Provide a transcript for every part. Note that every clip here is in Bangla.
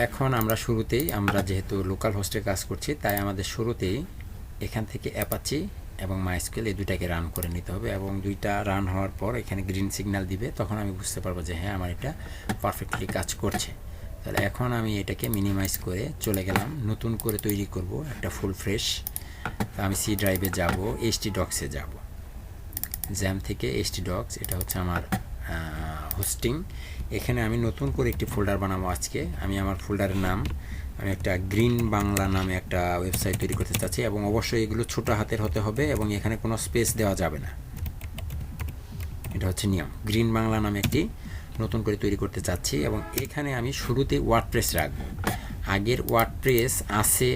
এখন আমরা শুরুতেই আমরা যেহেতু লোকাল হোস্টে কাজ করছি তাই আমাদের শুরুতেই এখান থেকে অ্যাপাচি এবং মাইস্কুয়েল এই দুইটাকে রান করে নিতে হবে এবং দুইটা রান হওয়ার পর এখানে গ্রিন সিগন্যাল দিবে, তখন আমি বুঝতে পারবো যে হ্যাঁ আমার এটা পারফেক্টলি কাজ করছে। তাহলে এখন আমি এটাকে মিনিমাইজ করে চলে গেলাম, নতুন করে তৈরি করব একটা ফুল ফ্রেশ। আমি সি ড্রাইভে যাব, htdocs-এ যাব, জ্যাম থেকে htdocs, এটা হচ্ছে আমার হোস্টিং। এখানে আমি নতুন করে একটি ফোল্ডার বানাবো আজকে। আমি আমার ফোল্ডারের নাম আমি একটা গ্রিন বাংলা নামে একটা ওয়েবসাইট তৈরি করতে চাচ্ছি এবং অবশ্যই এগুলো ছোটো হাতের হতে হবে এবং এখানে কোনো স্পেস দেওয়া যাবে না, এটা হচ্ছে নিয়ম। গ্রিন বাংলা নামে একটি নতুন করে তৈরি করতে চাচ্ছি এবং এখানে আমি শুরুতে ওয়ার্ডপ্রেস রাখবো। আগের ওয়ার্ডপ্রেস আছে,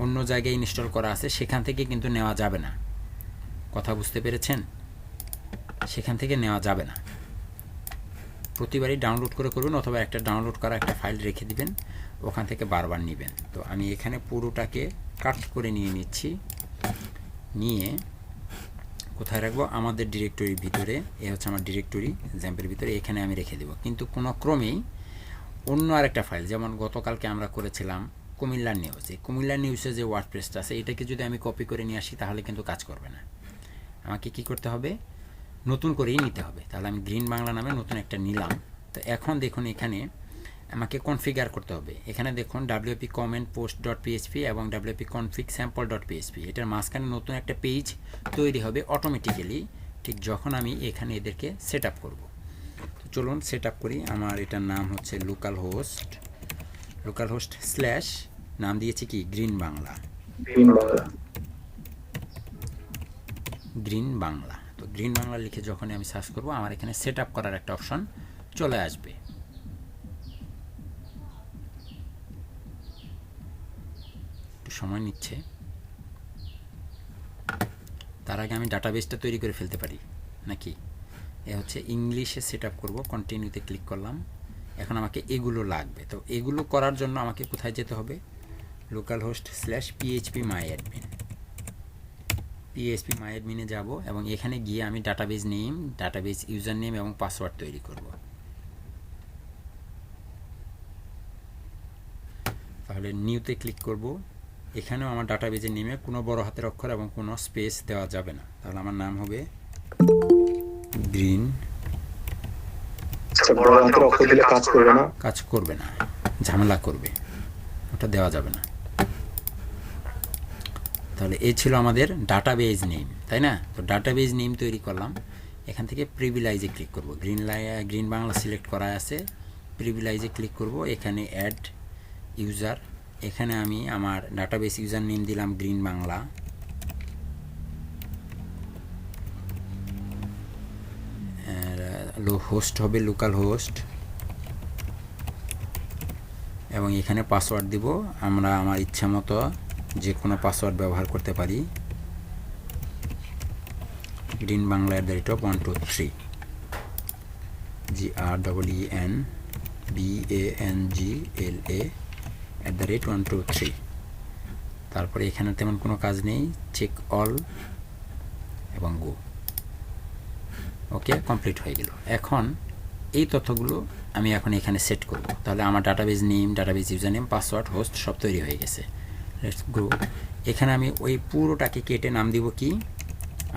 অন্য জায়গায় ইনস্টল করা আছে, সেখান থেকে কিন্তু নেওয়া যাবে না। কথা বুঝতে পেরেছেন? সেখান থেকে নেওয়া যাবে না, প্রতিবারই ডাউনলোড করে করবেন অথবা একটা ডাউনলোড করা একটা ফাইল রেখে দিবেন, ওখান থেকে বারবার নেবেন। তো আমি এখানে পুরোটাকে কাট করে নিয়ে নিচ্ছি, নিয়ে কোথায় রাখবো? আমাদের ডিরেক্টরির ভিতরে। এ হচ্ছে আমার ডিরেক্টরি জ্যাম্পের ভিতরে, এখানে আমি রেখে দেবো। কিন্তু কোনো ক্রমেই অন্য আরেকটা ফাইল, যেমন গতকালকে আমরা করেছিলাম কুমিল্লার নিউজ, এই কুমিল্লার নিউজে যে ওয়ার্ডপ্রেসটা আছে এটাকে যদি আমি কপি করে নিয়ে আসি তাহলে কিন্তু কাজ করবে না। আমাকে কি করতে হবে? নতুন করেই নিতে হবে। তাহলে আমি গ্রিন বাংলা নামে নতুন একটা নিলাম। তো এখন দেখুন এখানে আমাকে কনফিগার করতে হবে। এখানে দেখুন wp comment post.php এবং wp config sample.php, এটার মাঝখানে নতুন একটা পেজ তৈরি হবে অটোমেটিক্যালি, ঠিক যখন আমি এখানে এদেরকে সেট আপ করবো। তো চলুন সেট আপ করি। আমার এটার নাম হচ্ছে লোকাল হোস্ট স্ল্যাশ, নাম দিয়েছি কি গ্রিন বাংলা। তো গ্রিন বাংলা লিখে যখন আমি সার্চ করব আমার এখানে সেট আপ করার একটা অপশন চলে আসবে। একটু সময় নিচ্ছে, তার আগে আমি ডাটাবেসটা তৈরি করে ফেলতে পারি নাকি? এ হচ্ছে ইংলিশে সেট আপ করবো, কন্টিনিউতে ক্লিক করলাম। এখন আমাকে এগুলো লাগবে। তো এগুলো করার জন্য আমাকে কোথায় যেতে হবে? লোকাল হোস্ট স্ল্যাশ php myadmin-এ যাব এবং এখানে গিয়ে আমি database name, database user name এবং পাসওয়ার্ড তৈরি করব। তাহলে নিউতে ক্লিক করব। এখানেও আমার ডাটাবেজের নেমে কোনো বড় হাতের অক্ষর এবং কোনো স্পেস দেওয়া যাবে না। তাহলে আমার নাম হবে গ্রিন। বড় হাতের অক্ষর দিলে কাজ করবে না, ঝামেলা করবে, ওটা দেওয়া যাবে না। তাহলে এই ছিল আমাদের ডাটাবেজ নেম, তাই না? তো ডাটাবেজ নেম তৈরি করলাম। এখান থেকে প্রিভিলাইজে ক্লিক করব, গ্রিন বাংলা সিলেক্ট করা আছে, প্রিভিলাইজে ক্লিক করব। এখানে অ্যাড ইউজার, এখানে আমি আমার ডাটাবেস ইউজার নেম দিলাম গ্রিন বাংলা, হোস্ট হবে লোকাল হোস্ট এবং এখানে পাসওয়ার্ড দিব। আমরা আমার ইচ্ছা মতো যে কোনো পাসওয়ার্ড ব্যবহার করতে পারি। গ্রিন বাংলা @123 GREENBANGLA তারপরে এখানে তেমন কোনো কাজ নেই, চেক অল এবং গো। ওকে, কমপ্লিট হয়ে গেল। এখন এই তথ্যগুলো আমি এখন এখানে সেট করব। তাহলে আমার database name, database user name, password, host সব তৈরি হয়ে গেছে। Let's go. এখানে আমি ওই পুরোটাকে কেটে নাম দিব কি?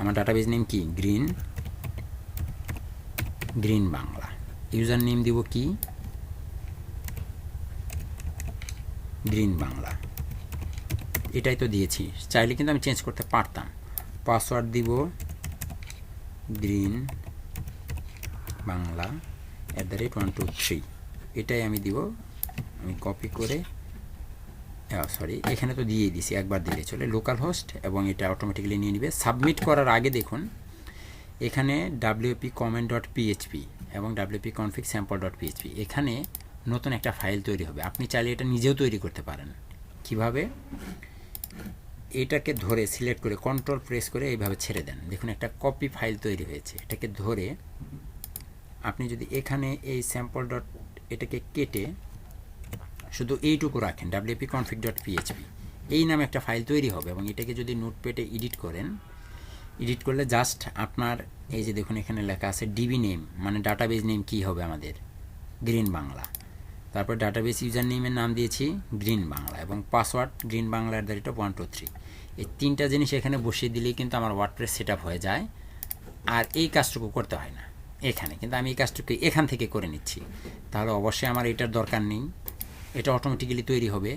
আমার ডাটাবেস নেম কি? গ্রিন বাংলা। ইউজার নেম দিব কি? গ্রিন বাংলা। এটাই তো দিয়েছি, চাইলে কিন্তু আমি চেঞ্জ করতে পারতাম। পাসওয়ার্ড দিব গ্রিন বাংলা @123, এটাই আমি দিব। আমি কপি করে, সরি এখানে তো দিয়েই দিছি, একবার দিলে চলে। লোকাল হোস্ট এবং এটা অটোমেটিক্যালি নিয়ে নেবে। সাবমিট করার আগে দেখুন এখানে wp comment.php এবং wp config sample.php, এখানে নতুন একটা ফাইল তৈরি হবে। আপনি চাইলে এটা নিজেও তৈরি করতে পারেন। কিভাবে? এটাকে ধরে সিলেক্ট করে কন্ট্রোল প্রেস করে এইভাবে ছেড়ে দেন, দেখুন একটা কপি ফাইল তৈরি হয়েছে। এটাকে ধরে আপনি যদি এখানে এই স্যাম্পল ডট, এটাকে কেটে শুধু এইটুকু রাখেন wp config.php, এই নামে একটা ফাইল তৈরি হবে এবং এটাকে যদি নোটপ্যাডে এডিট করেন, এডিট করলে জাস্ট আপনার এই যে দেখুন এখানে লেখা আছে ডিবি নেম, মানে ডাটাবেজ নেম কি হবে আমাদের? গ্রিন বাংলা। তারপর ডাটাবেস ইউজার নেমের নাম দিয়েছি গ্রিন বাংলা এবং পাসওয়ার্ড গ্রিন বাংলা @123। এই 3টা জিনিস এখানে বসিয়ে দিলেই কিন্তু আমার ওয়ার্ডপ্রেস সেট আপ হয়ে যায়, আর এই কাজটুকু করতে হয় না এখানে, কিন্তু আমি এই কাজটুকু এখান থেকে করে নিচ্ছি। তাহলে অবশ্যই আমার এটার দরকার নেই, এটা অটোমেটিক্যালি তৈরি হবে।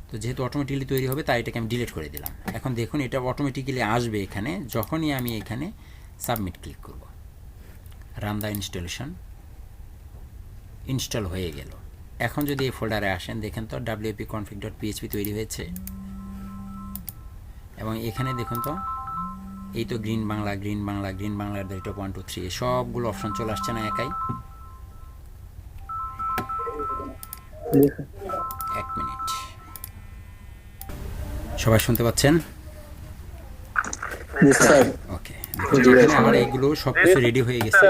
তো যেহেতু অটোমেটিক্যালি তৈরি হবে তাই এটাকে আমি ডিলিট করে দিলাম। এখন দেখুন এটা অটোমেটিক্যালি আসবে এখানে যখনই আমি এখানে সাবমিট ক্লিক করব। রান দ্য ইনস্টলেশন, ইনস্টল হয়ে গেল। এখন যদি এই ফোল্ডারে আসেন দেখেন তো wp-config.php তৈরি হয়েছে, এবং এখানে দেখুন তো এই তো গ্রিন বাংলা @123 সবগুলো অপশন চলে আসছে না একাই। এক মিনিট, সবাই শুনতে পাচ্ছেন? ওকে, এখানে আমার এইগুলো সব কিছু রেডি হয়ে গেছে।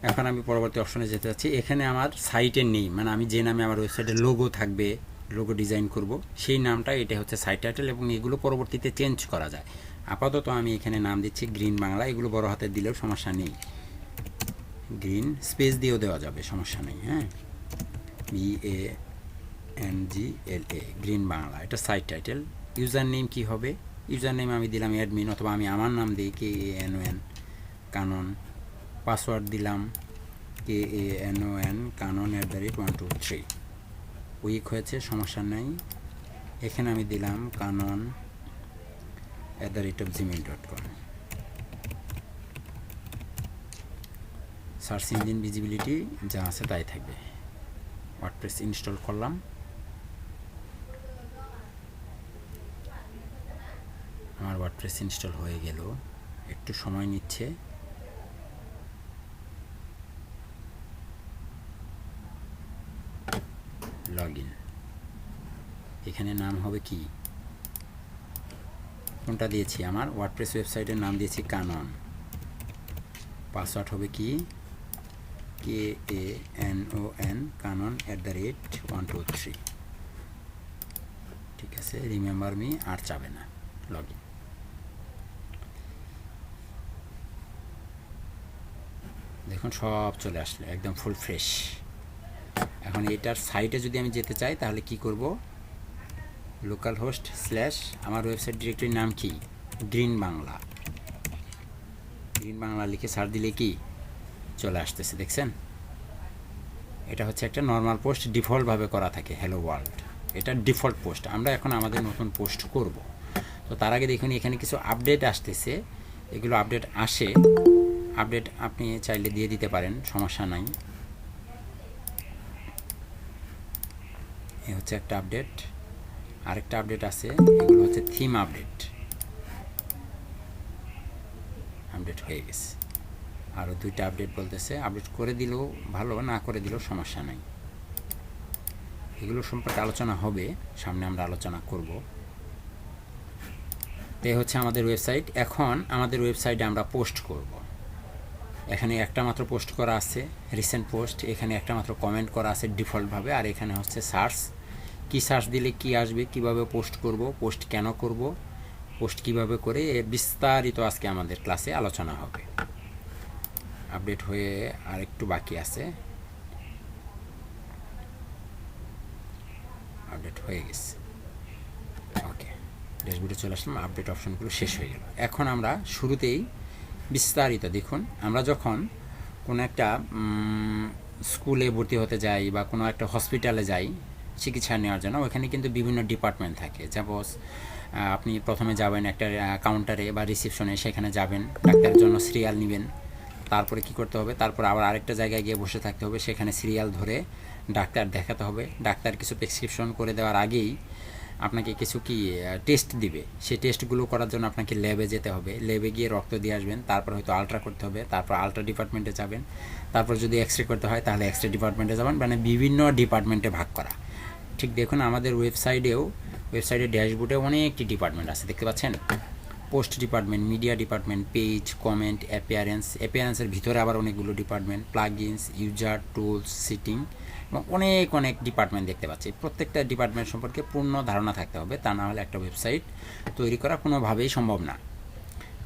এখন আমি পরবর্তী অপশনে যেতে চাচ্ছি। এখানে আমার সাইটের নেম, মানে আমি যে নামে আমার ওয়েবসাইটের লোগো থাকবে, লোগো ডিজাইন করব, সেই নামটা এটা হচ্ছে সাইট টাইটেল, এবং এগুলো পরবর্তীতে চেঞ্জ করা যায়। আপাতত আমি এখানে নাম দিচ্ছি গ্রিন বাংলা। এগুলো বড় হাতের দিলেও সমস্যা নেই, গ্রিন স্পেস দিয়েও দেওয়া যাবে, সমস্যা নেই। হ্যাঁ, BANGLA, গ্রিন বাংলা, এটা সাইট টাইটেল। ইউজার নেম কী হবে? ইউজার নেম আমি দিলাম অ্যাডমিন, অথবা আমি আমার নাম দিই KANON কানন। পাসওয়ার্ড দিলাম KANON কানন @123। উইক হয়েছে, সমস্যা নেই। এখানে আমি দিলাম কানন @gmail.com। সার্চ ইঞ্জিন ভিজিবিলিটি যা আছে তাই থাকবে। ওয়ার্ডপ্রেস ইনস্টল করলাম। আমার ওয়ার্ডপ্রেস ইনস্টল হয়ে গেল, একটু সময় নিচ্ছে। লগইন, এখানে নাম হবে কি, কোনটা দিয়েছি, আমার ওয়ার্ডপ্রেস ওয়েবসাইটের নাম দিয়েছি কানন। পাসওয়ার্ড হবে কি KANON কানন @123। ঠিক আছে, রিমেম্বার মি আর চাবে না। লগইন, দেখুন সব চলে আসলো একদম ফুল ফ্রেশ। এখন এটার সাইটে যদি আমি যেতে চাই তাহলে কি করব, লোকাল হোস্ট / আমার ওয়েবসাইট ডিরেক্টরির নাম কি, গ্রিন বাংলা লিখে সার্চ দিলে কি চলে আসতেছে, দেখছেন? এটা হচ্ছে একটা নর্মাল পোস্ট, ডিফল্টভাবে করা থাকে হ্যালো ওয়ার্ল্ড, এটা ডিফল্ট পোস্ট। আমরা এখন আমাদের নতুন পোস্ট করব। তো তার আগে দেখুন এখানে কিছু আপডেট আসতেছে, এগুলো আপডেট আসে, আপডেট আপনি চাইলে দিয়ে দিতে পারেন, সমস্যা নাই। এ হচ্ছে একটা আপডেট, আরেকটা আপডেট আছে, এগুলো হচ্ছে থিম আপডেট হয়ে গেছে। আরও 2টা আপডেট বলতেছে, আপডেট করে দিলেও ভালো, না করে দিলেও সমস্যা নাই। এগুলো সম্পর্কে আলোচনা হবে সামনে, আমরা আলোচনা করব। তো হচ্ছে আমাদের ওয়েবসাইট। এখন আমাদের ওয়েবসাইটে আমরা পোস্ট করব। এখানে একটা মাত্র পোস্ট করা আছে, রিসেন্ট পোস্ট। এখানে একটা মাত্র কমেন্ট করা আছে ডিফল্টভাবে, আর এখানে হচ্ছে সার্চ, কি সার্চ দিলে কি আসবে, কিভাবে পোস্ট করব, পোস্ট কেন করব, পোস্ট কিভাবে করে, বিস্তারিত আজকে আমাদের ক্লাসে আলোচনা হবে। আপডেট হয়ে আর একটু বাকি আছে, আপডেট হয়ে গেছে। ওকে, ড্যাশবোর্ডে চলে আসলাম, আপডেট অপশনগুলো শেষ হয়ে গেল। এখন আমরা শুরুতেই বিস্তারিত দেখুন, আমরা যখন কোনো একটা স্কুলে ভর্তি হতে যাই বা কোনো একটা হসপিটালে যাই চিকিৎসা নেওয়ার জন্য, ওখানে কিন্তু বিভিন্ন ডিপার্টমেন্ট থাকে। সাপোজ আপনি প্রথমে যাবেন একটা কাউন্টারে বা রিসেপশনে, সেখানে যাবেন, ডাক্তারের জন্য সিরিয়াল নেবেন। তারপরে কি করতে হবে, তারপর আবার আরেকটা জায়গায় গিয়ে বসে থাকতে হবে, সেখানে সিরিয়াল ধরে ডাক্তার দেখাতে হবে। ডাক্তার কিছু প্রেসক্রিপশন করে দেওয়ার আগেই আপনাকে কিছু কি টেস্ট দিবে, সেই টেস্টগুলো করার জন্য আপনাকে ল্যাবে যেতে হবে, ল্যাবে গিয়ে রক্ত দিয়ে আসবেন, তারপর হয়তো আলট্রা করতে হবে, তারপর আলট্রা ডিপার্টমেন্টে যাবেন, তারপর যদি এক্সরে করতে হয় তাহলে এক্সরে ডিপার্টমেন্টে যাবেন, মানে বিভিন্ন ডিপার্টমেন্টে ভাগ করা। ঠিক দেখুন আমাদের ওয়েবসাইটের ড্যাশবোর্ডে অনেকটি ডিপার্টমেন্ট আছে, দেখতে পাচ্ছেন? Post department, media department, page, comment, অ্যাপিয়ারেন্সের ভিতরে আবার অনেকগুলো department, plugins, user, tools, setting, এবং অনেক ডিপার্টমেন্ট দেখতে পাচ্ছি। প্রত্যেকটা ডিপার্টমেন্ট সম্পর্কে পূর্ণ ধারণা থাকতে হবে, তা না হলে একটা ওয়েবসাইট তৈরি করা কোনোভাবেই সম্ভব না।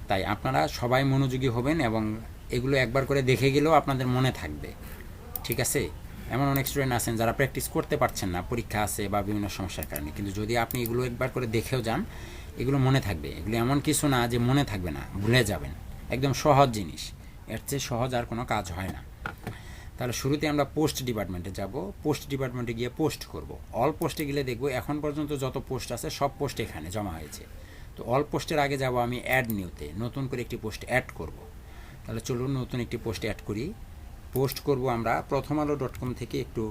তাই আপনারা সবাই মনোযোগী হবেন এবং এগুলো একবার করে দেখে গেলেও আপনাদের মনে থাকবে। ঠিক আছে, এমন অনেক স্টুডেন্ট আছেন যারা প্র্যাকটিস করতে পারছেন না, পরীক্ষা আছে বা বিভিন্ন সমস্যার কারণে, কিন্তু যদি আপনি এগুলো একবার করে দেখেও যান এগুলো মনে থাকবে। এগুলো এমন কিছু না যে মনে থাকবে না, ভুলে যাবেন। একদম সহজ জিনিস, এর চেয়ে সহজ আর কোনো কাজ হয় না। তাহলে শুরুতে আমরা পোস্ট ডিপার্টমেন্টে যাব। পোস্ট ডিপার্টমেন্টে গিয়ে পোস্ট করব। অল পোস্টে গেলে দেখব এখন পর্যন্ত যত পোস্ট আছে সব পোস্ট এখানে জমা হয়েছে। তো অল পোস্টের আগে যাব আমি অ্যাড নিউতে, নতুন করে একটি পোস্ট অ্যাড করব। তাহলে চলুন নতুন একটি পোস্ট অ্যাড করি। পোস্ট করব আমরা প্রথমআলো.com থেকে একটু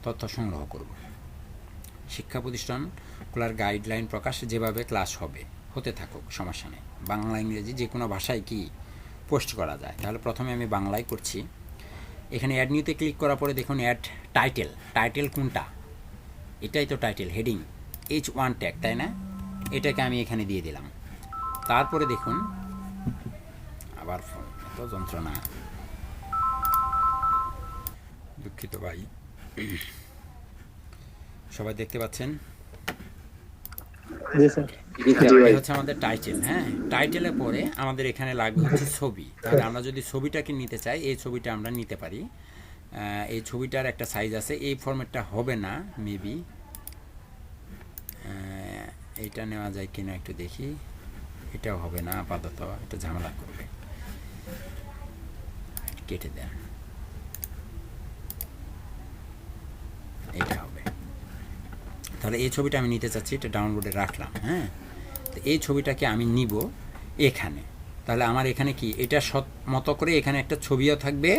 তথ্য সংগ্রহ করব। শিক্ষা প্রতিষ্ঠান খোলার গাইডলাইন প্রকাশ, যেভাবে ক্লাস হবে হতে থাকুক, সমস্যা নেই। বাংলা ইংরেজি যে কোনো ভাষায় কি পোস্ট করা যায়। তাহলে প্রথমে আমি বাংলায় করছি। এখানে অ্যাড নিউতে ক্লিক করার পরে দেখুন অ্যাড টাইটেল। টাইটেল কোনটা? এটাই তো টাইটেল, হেডিং H1 ট্যাগ, তাই না? এটাকে আমি এখানে দিয়ে দিলাম। তারপরে দেখুন আবার ফোন, এত যন্ত্রণা, দুঃখিত ভাই। সবাই দেখতে পাচ্ছেন? হচ্ছে আমাদের টাইটেল। হ্যাঁ, টাইটেলের পরে আমাদের এখানে লাগবে হচ্ছে ছবি। তাহলে আমরা যদি ছবিটাকে নিতে চাই, এই ছবিটা আমরা নিতে পারি। এই ছবিটার একটা সাইজ আছে, এই ফরম্যাটটা হবে না মেবি, এইটা নেওয়া যায় কিনা একটু দেখি। এটাও হবে না আপাতত, এটা ঝামেলা করবে, কেটে দেন। এটা হবে। তাহলে এই ছবিটা আমি নিতে চাচ্ছি, এটা ডাউনলোডে রাখলাম। হ্যাঁ, তো এই ছবিটাকে আমি নিব এখানে। তাহলে আমার এখানে কি, এটা মতো করে এখানে একটা ছবিও থাকবে,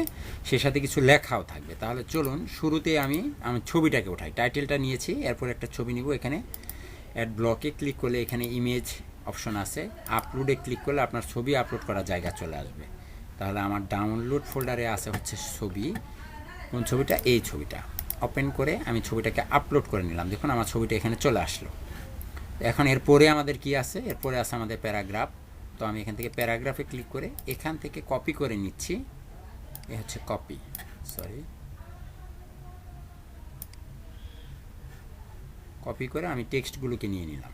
সে সাথে কিছু লেখাও থাকবে। তাহলে চলুন শুরুতে আমি ছবিটাকে উঠাই। টাইটেলটা নিয়েছি, এরপর একটা ছবি নিব। এখানে অ্যাড ব্লকে ক্লিক করলে এখানে ইমেজ অপশন আছে, আপলোডে ক্লিক করলে আপনার ছবি আপলোড করার জায়গা চলে আসবে। তাহলে আমার ডাউনলোড ফোল্ডারে আছে হচ্ছে ছবি। কোন ছবিটা? এই ছবিটা ওপেন করে আমি ছবিটাকে আপলোড করে নিলাম। দেখুন আমার ছবিটা এখানে চলে আসলো। এখন এরপরে আমাদের কি আছে? এরপরে আছে আমাদের প্যারাগ্রাফ। তো আমি এখান থেকে প্যারাগ্রাফে ক্লিক করে এখান থেকে কপি করে নিচ্ছি। এ হচ্ছে কপি, কপি করে আমি টেক্সটগুলোকে নিয়ে নিলাম।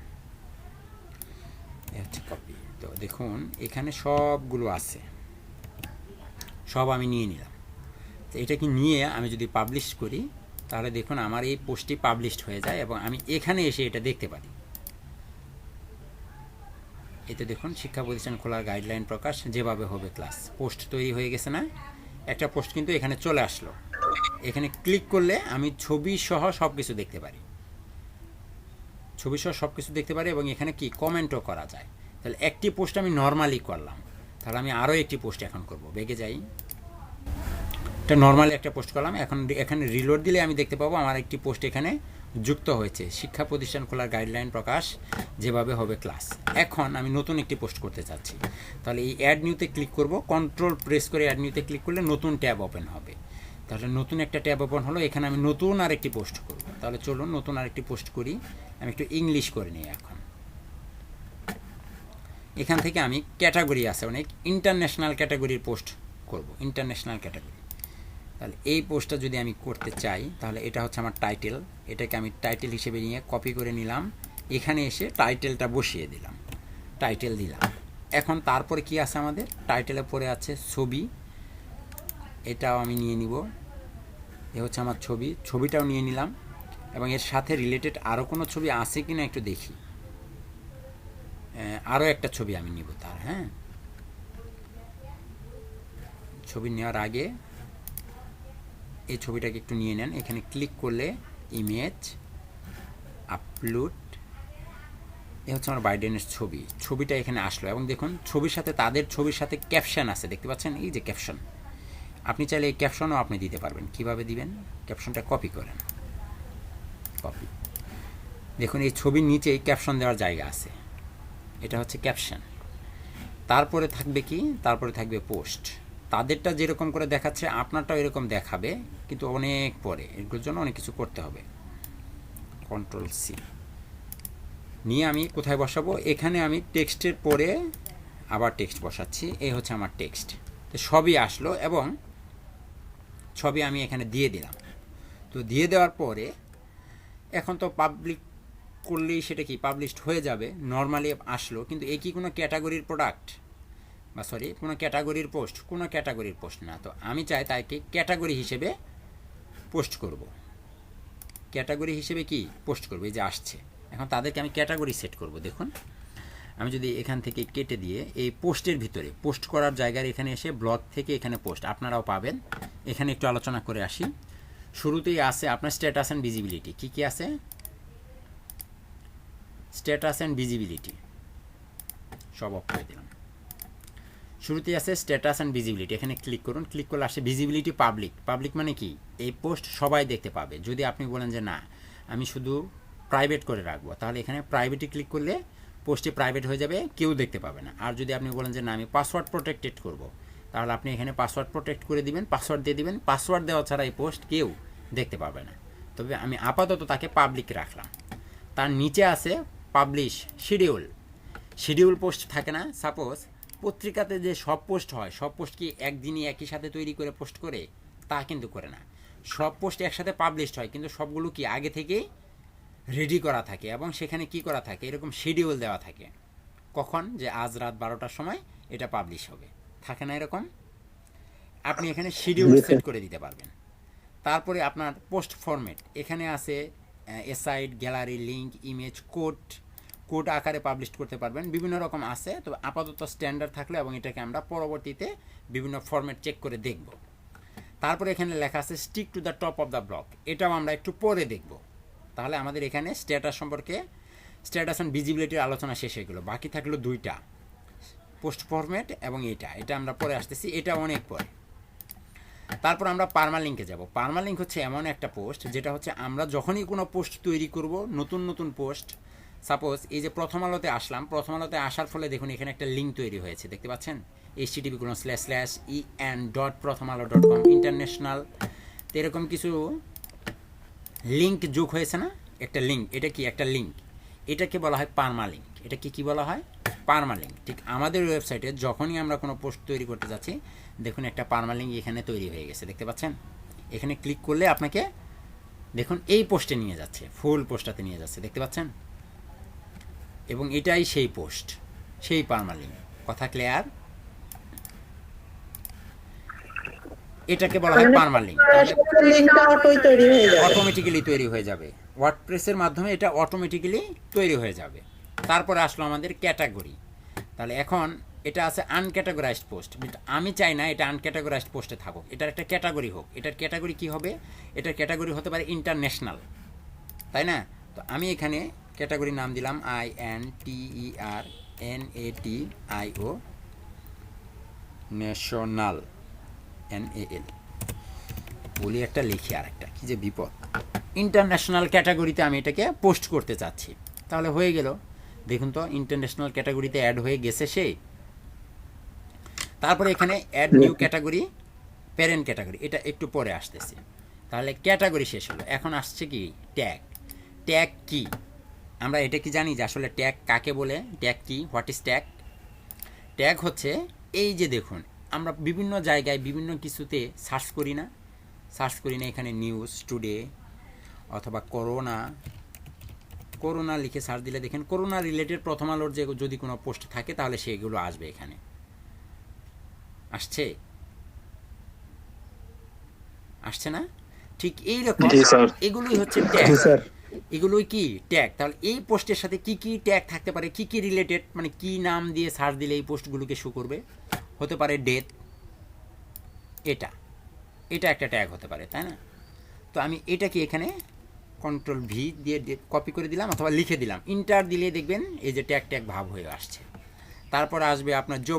এ হচ্ছে কপি। তো দেখুন এখানে সবগুলো আছে, সব আমি নিয়ে নিলাম। তো এটাকে নিয়ে আমি যদি পাবলিশ করি, তাহলে দেখুন আমার এই পোস্টটি পাবলিশড হয়ে যায় এবং আমি এখানে এসে এটা দেখতে পারি। এতে দেখুন শিক্ষা প্রতিষ্ঠান খোলার গাইডলাইন প্রকাশ, যেভাবে হবে ক্লাস। পোস্ট তৈরি হয়ে গেছে না? একটা পোস্ট কিন্তু এখানে চলে আসলো। এখানে ক্লিক করলে আমি ছবি সহ সব কিছু দেখতে পারি, ছবি সহ সব কিছু দেখতে পারি এবং এখানে কি কমেন্টও করা যায়। তাহলে একটি পোস্ট আমি নর্মালি করলাম, তাহলে আমি আরও একটি পোস্ট এখন করব। বেগে যাই, এটা নর্মালি একটা পোস্ট করলাম। এখন এখানে রিলোড দিলে আমি দেখতে পাবো আমার একটি পোস্ট এখানে যুক্ত হয়েছে, শিক্ষা প্রতিষ্ঠান খোলার গাইডলাইন প্রকাশ, যেভাবে হবে ক্লাস। এখন আমি নতুন একটি পোস্ট করতে চাচ্ছি। তাহলে এই অ্যাড নিউতে ক্লিক করব, কন্ট্রোল প্রেস করে অ্যাড নিউতে ক্লিক করলে নতুন ট্যাব ওপেন হবে। তাহলে নতুন একটা ট্যাব ওপেন হলো, এখানে আমি নতুন আরেকটি পোস্ট করব। তাহলে চলুন নতুন আরেকটি পোস্ট করি। আমি একটু ইংলিশ করে নিই এখন। এখান থেকে আমি ক্যাটাগরি আছে অনেক, ইন্টারন্যাশনাল ক্যাটাগরির পোস্ট করব, ইন্টারন্যাশনাল ক্যাটাগরি। তাহলে এই পোস্টটা যদি আমি করতে চাই, তাহলে এটা হচ্ছে আমার টাইটেল। এটাকে আমি টাইটেল হিসেবে নিয়ে কপি করে নিলাম, এখানে এসে টাইটেলটা বসিয়ে দিলাম, টাইটেল দিলাম। এখন তারপরে কি আছে আমাদের? টাইটেলের পরে আছে ছবি, এটাও আমি নিয়ে নিব। এ হচ্ছে আমার ছবি, ছবিটাও নিয়ে নিলাম এবং এর সাথে রিলেটেড আরও কোনো ছবি আছে কি না একটু দেখি। আরও একটা ছবি আমি নিব তার। হ্যাঁ, ছবি নেওয়ার আগে এই ছবিটাকে একটু নিয়ে নেন। এখানে ক্লিক করলে ইমেজ আপলোড, এ হচ্ছে আমার বাইডেনের ছবি। ছবিটা এখানে আসলো এবং দেখুন ছবির সাথে, তাদের ছবির সাথে ক্যাপশন আছে, দেখতে পাচ্ছেন? এই যে ক্যাপশন, আপনি চাইলে এই ক্যাপশনও আপনি দিতে পারবেন। কিভাবে দিবেন? ক্যাপশনটা কপি করেন, কপি। দেখুন এই ছবির নিচেই ক্যাপশন দেওয়ার জায়গা আছে, এটা হচ্ছে ক্যাপশন। তারপরে থাকবে কি? তারপরে থাকবে পোস্ট। তাদেরটা যেরকম করে দেখাচ্ছে আপনারটাও এরকম দেখাবে, কিন্তু অনেক পরে, এগুলোর জন্য অনেক কিছু করতে হবে। কন্ট্রোল সি নিয়ে আমি কোথায় বসাবো? এখানে আমি টেক্সটের পরে আবার টেক্সট বসাচ্ছি। এই হচ্ছে আমার টেক্সট। তো সবই আসলো এবং ছবি আমি এখানে দিয়ে দিলাম। তো দিয়ে দেওয়ার পরে এখন তো পাবলিক করলেই সেটা কি পাবলিশড হয়ে যাবে, নর্মালি আসলো। কিন্তু এই কি কোনো ক্যাটাগরির প্রোডাক্ট, বা সরি কোনো ক্যাটাগরির পোস্ট? কোনো ক্যাটাগরির পোস্ট না। তো আমি চাই তাকে ক্যাটাগরি হিসেবে পোস্ট করব, ক্যাটাগরি হিসেবে কি পোস্ট করব, এই যে আসছে। এখন তাদেরকে আমি ক্যাটাগরি সেট করব। দেখুন আমি যদি এখান থেকে কেটে দিয়ে এই পোস্টের ভিতরে পোস্ট করার জায়গায় এখানে এসে ব্লগ থেকে এখানে পোস্ট আপনারাও পাবেন। এখানে একটু আলোচনা করে আসি। শুরুতেই আছে আপনার স্ট্যাটাস অ্যান্ড ভিজিবিলিটি। কী কী আছে? স্ট্যাটাস অ্যান্ড ভিজিবিলিটি সব অফ করে দিলাম। শুরুতেই আছে স্ট্যাটাস অ্যান্ড ভিজিবিলিটি, এখানে ক্লিক করুন। ক্লিক করলে আসে ভিজিবিলিটি পাবলিক। পাবলিক মানে কি? এই পোস্ট সবাই দেখতে পাবে। যদি আপনি বলেন যে না আমি শুধু প্রাইভেট করে রাখবো, তাহলে এখানে প্রাইভেটে ক্লিক করলে পোস্টে প্রাইভেট হয়ে যাবে, কেউ দেখতে পাবে না। আর যদি আপনি বলেন যে না আমি পাসওয়ার্ড প্রোটেক্টেড করব, তাহলে আপনি এখানে পাসওয়ার্ড প্রোটেক্ট করে দিবেন, পাসওয়ার্ড দিয়ে দিবেন। পাসওয়ার্ড দেওয়া ছাড়া এই পোস্ট কেউ দেখতে পাবে না। তবে আমি আপাতত তাকে পাবলিক রাখলাম। তার নিচে আছে পাবলিশ শিডিউল। শিডিউল পোস্ট থাকে না? সাপোজ পত্রিকাতে যে সব পোস্ট হয়, সব পোস্ট কি একদিনই একই সাথে তৈরি করে পোস্ট করে? তা কিন্তু করে না। সব পোস্ট একসাথে পাবলিশড হয়, কিন্তু সবগুলো কি আগে থেকেই রেডি করা থাকে এবং সেখানে কি করা থাকে, এরকম শিডিউল দেওয়া থাকে কখন যে আজ রাত 12টার সময় এটা পাবলিশ হবে, থাকে না এরকম? আপনি এখানে শিডিউল সেট করে দিতে পারবেন। তারপরে আপনার পোস্ট ফরম্যাট এখানে আছে a side, gallery, link, image, code আকারে পাবলিশ করতে পারবেন। বিভিন্ন রকম আছে, তবে আপাতত স্ট্যান্ডার্ড থাকলে এবং এটাকে আমরা পরবর্তীতে বিভিন্ন ফরম্যাট চেক করে দেখব। তারপরে এখানে লেখা আছে stick to the top of the block, এটাও আমরা একটু পরে দেখব। তাহলে আমাদের এখানে স্ট্যাটাস সম্পর্কে স্ট্যাটাস অ্যান্ড ভিজিবিলিটির আলোচনা শেষ হয়ে গেলো। বাকি থাকলো দুইটা, পোস্ট ফরম্যাট এবং এটা আমরা পরে আসতেছি, এটা অনেক পরে। তারপর আমরা পার্মালিঙ্কে যাব। পার্মালিঙ্ক হচ্ছে এমন একটা পোস্ট যেটা হচ্ছে আমরা যখনই কোনো পোস্ট তৈরি করব, নতুন পোস্ট, সাপোজ এই যে প্রথম আলোতে আসলাম, প্রথম আলোতে আসার ফলে দেখুন এখানে একটা লিঙ্ক তৈরি হয়েছে, দেখতে পাচ্ছেন http://en.prothomalo.com ইন্টারন্যাশনাল। তো এরকম কিছু লিঙ্ক যোগ হয়েছে না, একটা লিঙ্ক। এটা কি একটা লিঙ্ক? এটাকে বলা হয় পার্মালিঙ্ক। এটা কি বলা হয়? পার্মালিঙ্ক। ঠিক আমাদের ওয়েবসাইটে যখনই আমরা কোনো পোস্ট তৈরি করতে যাচ্ছি, দেখুন একটা পার্মালিঙ্ক এখানে তৈরি হয়ে গেছে, দেখতে পাচ্ছেন? এখানে ক্লিক করলে আপনাকে দেখুন এই পোস্টে নিয়ে যাচ্ছে, ফুল পোস্টটাতে নিয়ে যাচ্ছে, দেখতে পাচ্ছেন? এবং এটাই সেই পোস্ট, সেই পার্মালিঙ্ক। কথা ক্লিয়ার? এটাকে বলা হয় পার্মালিঙ্ক। অটোমেটিক্যালি তৈরি হয়ে যাবে, ওয়ার্ডপ্রেসের মাধ্যমে এটা অটোমেটিক্যালি তৈরি হয়ে যাবে। তারপরে আসলো আমাদের ক্যাটাগরি। তাহলে এখন এটা আছে আনক্যাটাগরাইজড পোস্ট। আমি চাই না এটা আনক্যাটাগরাইজড পোস্টে থাকুক, এটার একটা ক্যাটাগরি হোক। এটার ক্যাটাগরি কি হবে? এটার ক্যাটাগরি হতে পারে ইন্টারন্যাশনাল, তাই না? তো আমি এখানে ক্যাটাগরি নাম দিলাম INTERNATIO, ন্যাশনাল, NAL বলি একটা লিখি, আর একটা কি যে বিপদ। ইন্টারন্যাশনাল ক্যাটাগরিতে আমি এটাকে পোস্ট করতে চাচ্ছি, তাহলে হয়ে গেল। দেখুন তো ইন্টারন্যাশনাল ক্যাটাগরিতে অ্যাড হয়ে গেছে সে। তারপরে এখানে add new category, parent category, এটা একটু পরে আসতেছে। তাহলে ক্যাটাগরি শেষ হলো। এখন আসছে কি ট্যাগ। ট্যাগ কি আমরা এটা কি জানি যে আসলে ট্যাগ কাকে বলে? ট্যাগ কি? What is tag? ট্যাগ হচ্ছে এই যে দেখুন আমরা বিভিন্ন জায়গায় বিভিন্ন কিছুতে সার্চ করি না, এখানে নিউজ টুডে অথবা করোনা লিখে সার্চ দিলে দেখেন করোনা রিলেটেড প্রথম আলোর যে যদি কোনো পোস্ট থাকে তাহলে সেগুলো আসবে, এখানে আসছে না? ঠিক এইরকম এগুলোই হচ্ছে ট্যাগ। এগুলোই কি ট্যাগ। তাহলে এই পোস্টের সাথে কি কি ট্যাগ থাকতে পারে, কি কি রিলেটেড, মানে কি নাম দিয়ে সার্চ দিলে এই পোস্টগুলোকে শো করবে? হতে পারে ডেথ, এটা একটা ট্যাগ হতে পারে, তাই না? তো আমি এটাকে এখানে Ctrl+V দিয়ে কপি করে দিলাম অথবা লিখে দিলাম, ইন্টার দিলে দেখবেন এই যে ট্যাগ ভাব হয়ে আসছে। তারপর আসবে আপনার জো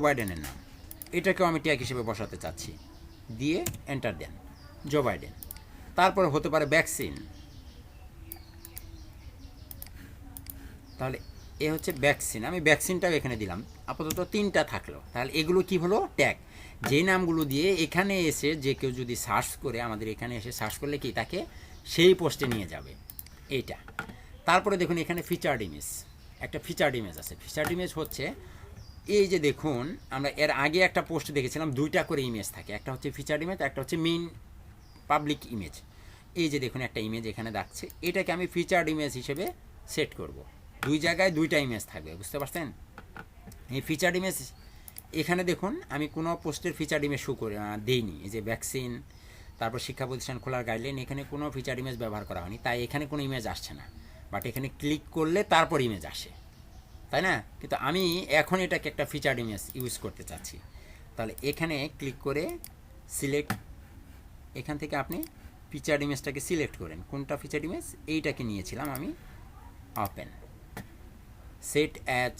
বাইডেনের নাম, এটাকেও আমি ট্যাগ হিসেবে বসাতে চাচ্ছি, দিয়ে এন্টার দেন, জো বাইডেন। তারপরে হতে পারে ভ্যাকসিন, তাহলে এ হচ্ছে ভ্যাকসিন, আমি ভ্যাকসিনটাও এখানে দিলাম। আপাতত 3টা থাকলো। তাহলে এগুলো কি হলো? ট্যাগ। যেই নামগুলো দিয়ে এখানে এসে যে কেউ যদি সার্চ করে, আমাদের এখানে এসে সার্চ করলে কি তাকে সেই পোস্টে নিয়ে যাবে, এইটা। তারপরে দেখুন এখানে ফিচার্ড ইমেজ, একটা ফিচার্ড ইমেজ আছে। ফিচার্ড ইমেজ হচ্ছে এই যে দেখুন আমরা এর আগে একটা পোস্ট দেখেছিলাম 2টা করে ইমেজ থাকে, একটা হচ্ছে ফিচার্ড ইমেজ, একটা হচ্ছে মেইন পাবলিক ইমেজ। এই যে দেখুন একটা ইমেজ এখানে দেখছে, এটাকে আমি ফিচার্ড ইমেজ হিসেবে সেট করব। 2 জায়গায় 2টা ইমেজ থাকবে, বুঝতে পারছেন? এই ফিচার্ড এখানে দেখুন আমি কোনো পোস্টের ফিচার ইমেজ শো করে দেইনি। এই যে ভ্যাকসিন, তারপর শিক্ষা প্রতিষ্ঠান খোলার গাইডলাইন, এখানে কোনো ফিচার ইমেজ ব্যবহার করা হয়নি, তাই এখানে কোনো ইমেজ আসছে না। বাট এখানে ক্লিক করলে তারপর ইমেজ আসে, তাই না? কিন্তু আমি এখন এটাকে একটা ফিচার ইমেজ ইউজ করতে চাচ্ছি। তাহলে এখানে ক্লিক করে সিলেক্ট, এখান থেকে আপনি ফিচার ইমেজটাকে সিলেক্ট করেন। কোনটা ফিচার ইমেজ? এইটাকে নিয়েছিলাম আমি, open, set as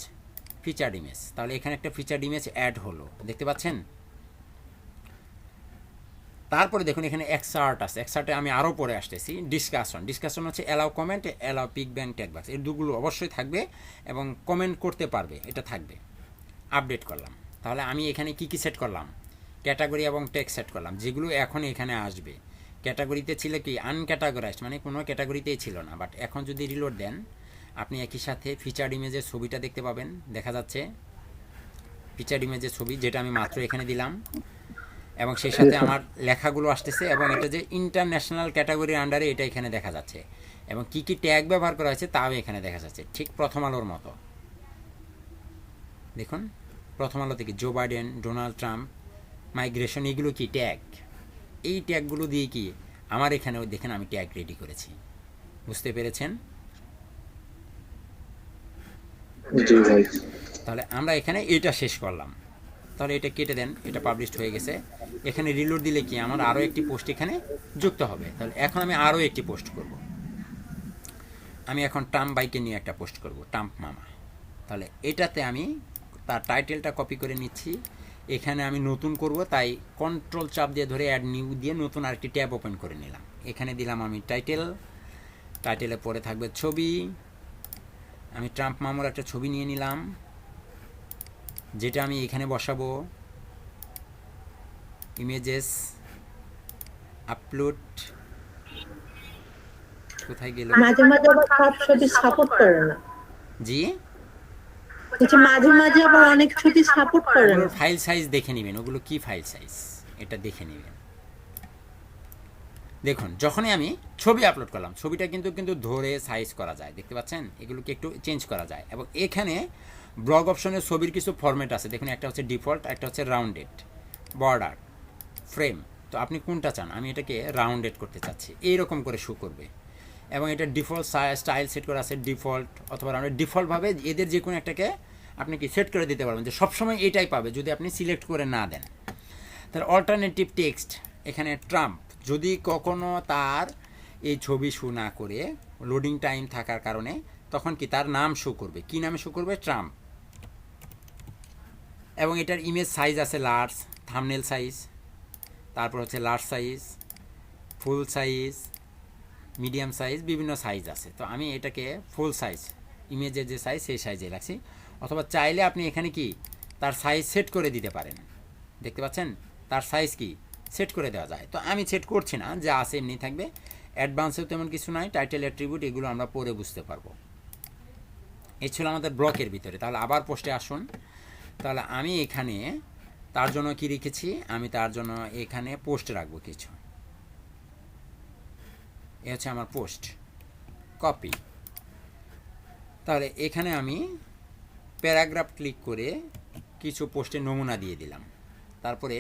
feature image. তাহলে এখানে একটা ফিচার ইমেজ অ্যাড হলো, দেখতে পাচ্ছেন? তারপরে দেখুন এখানে এক্সার্ট আছে, এক্সার্টে আমি আরও পরে আসতেছি। ডিসকাশন হচ্ছে allow comment, allow pingback trackbacks, এর দুগুলো অবশ্যই থাকবে এবং কমেন্ট করতে পারবে, এটা থাকবে। আপডেট করলাম। তাহলে আমি এখানে কি কি সেট করলাম? ক্যাটাগরি এবং ট্যাগ সেট করলাম, যেগুলো এখন এখানে আসবে। ক্যাটাগরিতে ছিল কি আনক্যাটাগরাইজড, মানে কোনো ক্যাটাগরিতেই ছিল না। বাট এখন যদি রিলোড দেন আপনি একই সাথে ফিচার্ড ইমেজের ছবিটা দেখতে পাবেন, দেখা যাচ্ছে ফিচার্ড ইমেজের ছবি, যেটা আমি মাত্র এখানে দিলাম, এবং সেই সাথে আমার লেখাগুলো আসতেছে, এবং এটা যে ইন্টারন্যাশনাল ক্যাটাগরির আন্ডারে এটা এখানে দেখা যাচ্ছে, এবং কি কি ট্যাগ ব্যবহার করা হয়েছে তাও এখানে দেখা যাচ্ছে, ঠিক প্রথম আলোর মতো। দেখুন প্রথম আলো থেকে Joe Biden, Donald Trump, migration, এগুলো কি ট্যাগ। এই ট্যাগগুলো দিয়ে কি আমার এখানেও দেখেন আমি ট্যাগ রেডি করেছি, বুঝতে পেরেছেন? তাহলে আমরা এখানে এটা শেষ করলাম। তাহলে এটা কেটে দেন, এটা পাবলিশড হয়ে গেছে। এখানে রিলোড দিলে কি আমার আরও একটি পোস্ট এখানে যুক্ত হবে। তাহলে এখন আমি আরও একটি পোস্ট করব। আমি এখন ট্রাম্প বাইকে নিয়ে একটা পোস্ট করব, ট্রাম্প মামা। তাহলে এটাতে আমি তার টাইটেলটা কপি করে নিচ্ছি, এখানে আমি নতুন করব, তাই কন্ট্রোল চাপ দিয়ে ধরে অ্যাড নিউ দিয়ে নতুন আরেকটি ট্যাব ওপেন করে নিলাম। এখানে দিলাম আমি টাইটেলে পরে থাকবে ছবি। আমি ট্রাম্প মামার একটা ছবি নিয়ে নিলাম, যেটা আমি এখানে বসাবো। ইমেজেস, আপলোড, কোথায় গেল? মাঝে মাঝে আবার সব ছবি সাপোর্ট করে না। জি, মাঝে মাঝে আবার অনেক ছবি সাপোর্ট করে না। ফাইল সাইজ দেখে নেবেন, ওগুলো কি ফাইল সাইজ এটা দেখে নেবেন। দেখুন যখনই আমি ছবি আপলোড করলাম, ছবিটা কিন্তু ধরে সাইজ করা যায়, দেখতে পাচ্ছেন? এগুলোকে একটু চেঞ্জ করা যায়। এবং এখানে ব্লগ অপশনের ছবির কিছু ফরম্যাট আছে, দেখুন একটা হচ্ছে ডিফল্ট, একটা হচ্ছে রাউন্ডেড, বর্ডার, ফ্রেম। তো আপনি কোনটা চান? আমি এটাকে রাউন্ডেড করতে চাচ্ছি, এইরকম করে শো করবে। এবং এটা ডিফল্ট স্টাইল সেট করা আছে, ডিফল্ট অথবা রাউন্ডেড। ডিফল্টভাবে এদের যে কোনো একটাকে আপনি কি সেট করে দিতে পারবেন, যে সবসময় এটাই পাবে যদি আপনি সিলেক্ট করে না দেন। তার অল্টারনেটিভ টেক্সট, এখানে ট্রাম্প, যদি কখনো তার এই ছবি শো না করে লোডিং টাইম থাকার কারণে, তখন কি তার নাম শো করবে, কি নামে শো করবে? ট্রাম্প। এবং এটার ইমেজ সাইজ আছে লার্জ, থাম্বনেল সাইজ, তারপর হচ্ছে লার্জ সাইজ, ফুল সাইজ, মিডিয়াম সাইজ, বিভিন্ন সাইজ আছে। তো আমি এটাকে ফুল সাইজ, ইমেজের যে সাইজ সেই সাইজে রাখছি। অথবা চাইলে আপনি এখানে কি তার সাইজ সেট করে দিতে পারেন, দেখতে পাচ্ছেন? তার সাইজ কি সেট করে দেওয়া যায়। তো আমি সেট করছি না, যা আছে এমনি থাকবে। অ্যাডভান্সেও তেমন কিছু নাই, টাইটেল, অ্যাট্রিবিউট, এগুলো আমরা পরে বুঝতে পারবো। এই ছিল আমাদের ব্লকের ভিতরে। তাহলে আবার পোস্টে আসুন। তাহলে আমি এখানে তার জন্য কি রেখেছি? আমি তার জন্য এখানে পোস্ট রাখবো কিছু। এ হচ্ছে আমার পোস্ট, কপি। তাহলে এখানে আমি প্যারাগ্রাফ ক্লিক করে কিছু পোস্টের নমুনা দিয়ে দিলাম। তারপরে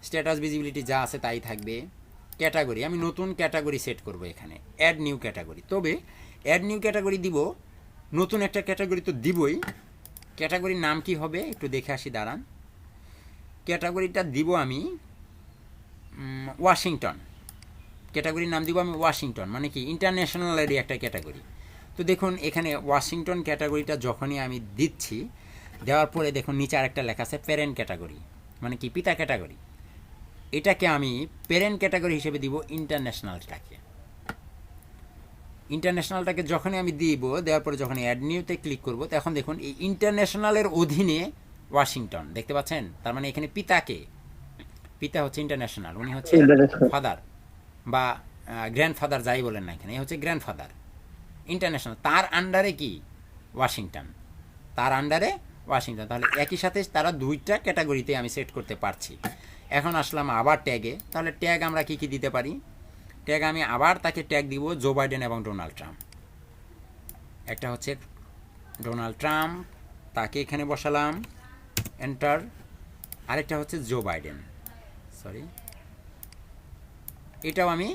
স্ট্যাটাস, ভিজিবিলিটি যা আছে তাই থাকবে। ক্যাটাগরি, আমি নতুন ক্যাটাগরি সেট করব এখানে, অ্যাড নিউ ক্যাটাগরি। তবে অ্যাড নিউ ক্যাটাগরি দিব, নতুন একটা ক্যাটাগরি তো দিবই। ক্যাটাগরির নাম কি হবে একটু দেখে আসি, দাঁড়ান। ক্যাটাগরিটা দিব আমি ওয়াশিংটন। ক্যাটাগরির নাম দিব আমি ওয়াশিংটন, মানে কি ইন্টারন্যাশনালেরই একটা ক্যাটাগরি। তো দেখুন এখানে ওয়াশিংটন ক্যাটাগরিটা যখনই আমি দিচ্ছি, দেওয়ার পরে দেখুন নিচে আরেকটা লেখা আছে প্যারেন্ট ক্যাটাগরি, মানে কি পিতা ক্যাটাগরি। এটাকে আমি প্যারেন্ট ক্যাটাগরি হিসেবে দিব ইন্টারন্যাশনালটাকে। ইন্টারন্যাশনালটাকে যখনই আমি দিব, দেওয়ার পরে যখন অ্যাড নিউতে ক্লিক করব, তখন দেখুন এই ইন্টারন্যাশনালের অধীনে ওয়াশিংটন, দেখতে পাচ্ছেন? তার মানে এখানে পিতাকে, পিতা হচ্ছে ইন্টারন্যাশনাল, উনি হচ্ছে ফাদার বা গ্র্যান্ডফাদার, যাই বলেন না, এখানে হচ্ছে গ্র্যান্ডফাদার ইন্টারন্যাশনাল। তার আন্ডারে কি? ওয়াশিংটন, তার আন্ডারে ওয়াশিংটন। তাহলে একই সাথে তারা দুইটা ক্যাটাগরিতে আমি সেট করতে পারছি। এখন আসলাম আবার ট্যাগে। তাহলে ট্যাগ আমরা কি কি দিতে পারি? ট্যাগ আমি আবার তাকে ট্যাগ দিব জো বাইডেন এবং ডোনাল্ড ট্রাম্প। একটা হচ্ছে ডোনাল্ড ট্রাম্প, তাকে এখানে বসালাম, এন্টার। আরেকটা হচ্ছে জো বাইডেন, সরি, এটাও আমি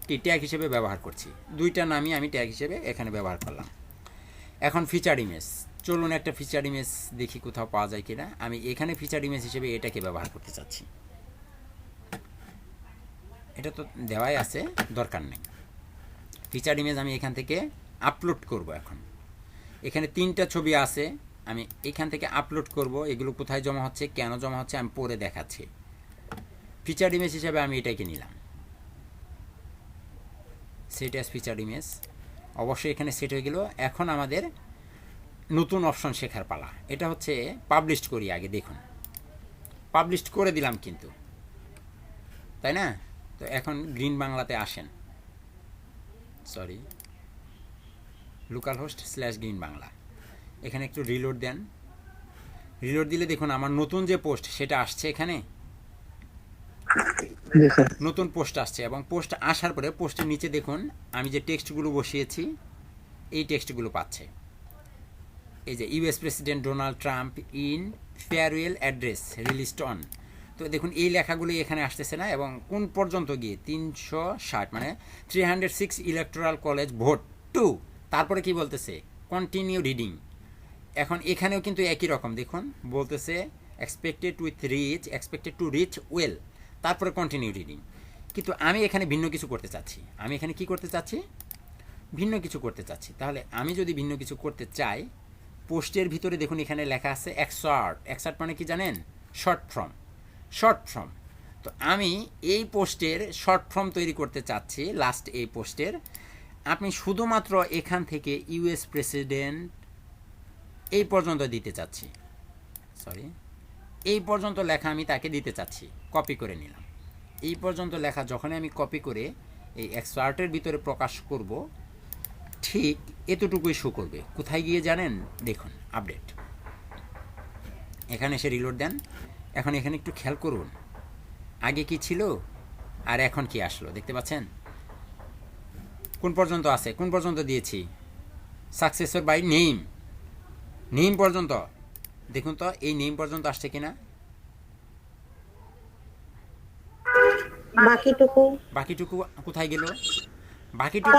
কি ট্যাগ হিসেবে ব্যবহার করছি। দুইটা নামই আমি ট্যাগ হিসেবে এখানে ব্যবহার করলাম। এখন ফিচার ইমেজ, চলুন একটা ফিচার ইমেজ দেখি কোথাও পাওয়া যায় কিনা। আমি এখানে ফিচার ইমেজ হিসেবে এটাকে ব্যবহার করতে চাচ্ছি। এটা তো দেওয়াই আছে, দরকার নেই। ফিচার ইমেজ আমি এখান থেকে আপলোড করব। এখন এখানে 3টা ছবি আছে, আমি এখান থেকে আপলোড করব। এগুলো কোথায় জমা হচ্ছে, কেন জমা হচ্ছে আমি পরে দেখাচ্ছি। ফিচার ইমেজ হিসেবে আমি এটাকে নিলাম, সেট অ্যাজ ফিচার ইমেজ। অবশ্যই এখানে সেট হয়ে গেল। এখন আমাদের নতুন অপশন শেখার পালা। এটা হচ্ছে পাবলিশ করি আগে, দেখুন পাবলিশ করে দিলাম কিন্তু, তাই না? তো এখন গ্রিন বাংলাতে আসেন, sorry, local host / green Bangla. এখানে একটু রিলোড দেন। রিলোড দিলে দেখুন আমার নতুন যে পোস্ট সেটা আসছে। এখানে নতুন পোস্ট আসছে, এবং পোস্ট আসার পরে পোস্টের নিচে দেখুন আমি যে টেক্সটগুলো বসিয়েছি এই টেক্সটগুলো পাচ্ছে। এই যে US president Donald Trump in farewell address released on. তো দেখুন এই লেখাগুলি এখানে আসতেছে না, এবং কোন পর্যন্ত গিয়ে 360 মানে 306 ইলেকটোরাল কলেজ ভোট 2। তারপরে কি বলতেছে, কন্টিনিউ রিডিং। এখন এখানেও কিন্তু একই রকম, দেখুন বলতেছে এক্সপেক্টেড টু রিচ ওয়েল, তারপরে কন্টিনিউ রিডিং। কিন্তু আমি এখানে ভিন্ন কিছু করতে চাচ্ছি। আমি এখানে কি করতে চাচ্ছি, ভিন্ন কিছু করতে চাচ্ছি। তাহলে আমি যদি ভিন্ন কিছু করতে চাই, পোস্টের ভিতরে দেখুন এখানে লেখা আছে এক্সার্ট। এক্সার্ট মানে কি জানেন, শর্ট ফর্ম। Short form. তো আমি এই পোস্টের শর্ট ফর্ম তৈরি করতে চাচ্ছি। লাস্ট এই পোস্টের আপনি শুধুমাত্র এখান থেকে ইউএস প্রেসিডেন্ট এই পর্যন্ত দিতে চাচ্ছি, সরি, এই পর্যন্ত লেখা আমি তাকে দিতে চাচ্ছি। কপি করে নিলাম। এই পর্যন্ত লেখা যখন আমি কপি করে এই এক্সার্টের ভিতরে প্রকাশ করব, ঠিক এতটুকুই শো করবে। কোথায় গিয়ে জানেন, দেখুন আপডেট, এখানে এসে রিলোড দেন। এখন এখানে একটু খেয়াল করুন আগে কি ছিল আর এখন কি আসলো, দেখতে পাচ্ছেন? কোন পর্যন্ত আছে, কোন পর্যন্ত দিয়েছি, সাকসেসর বাই নেম, নেম পর্যন্ত। দেখুন তো এই নেম পর্যন্ত আসছে কিনা। বাকিটুকু কোথায় গেল, বাকিটুকু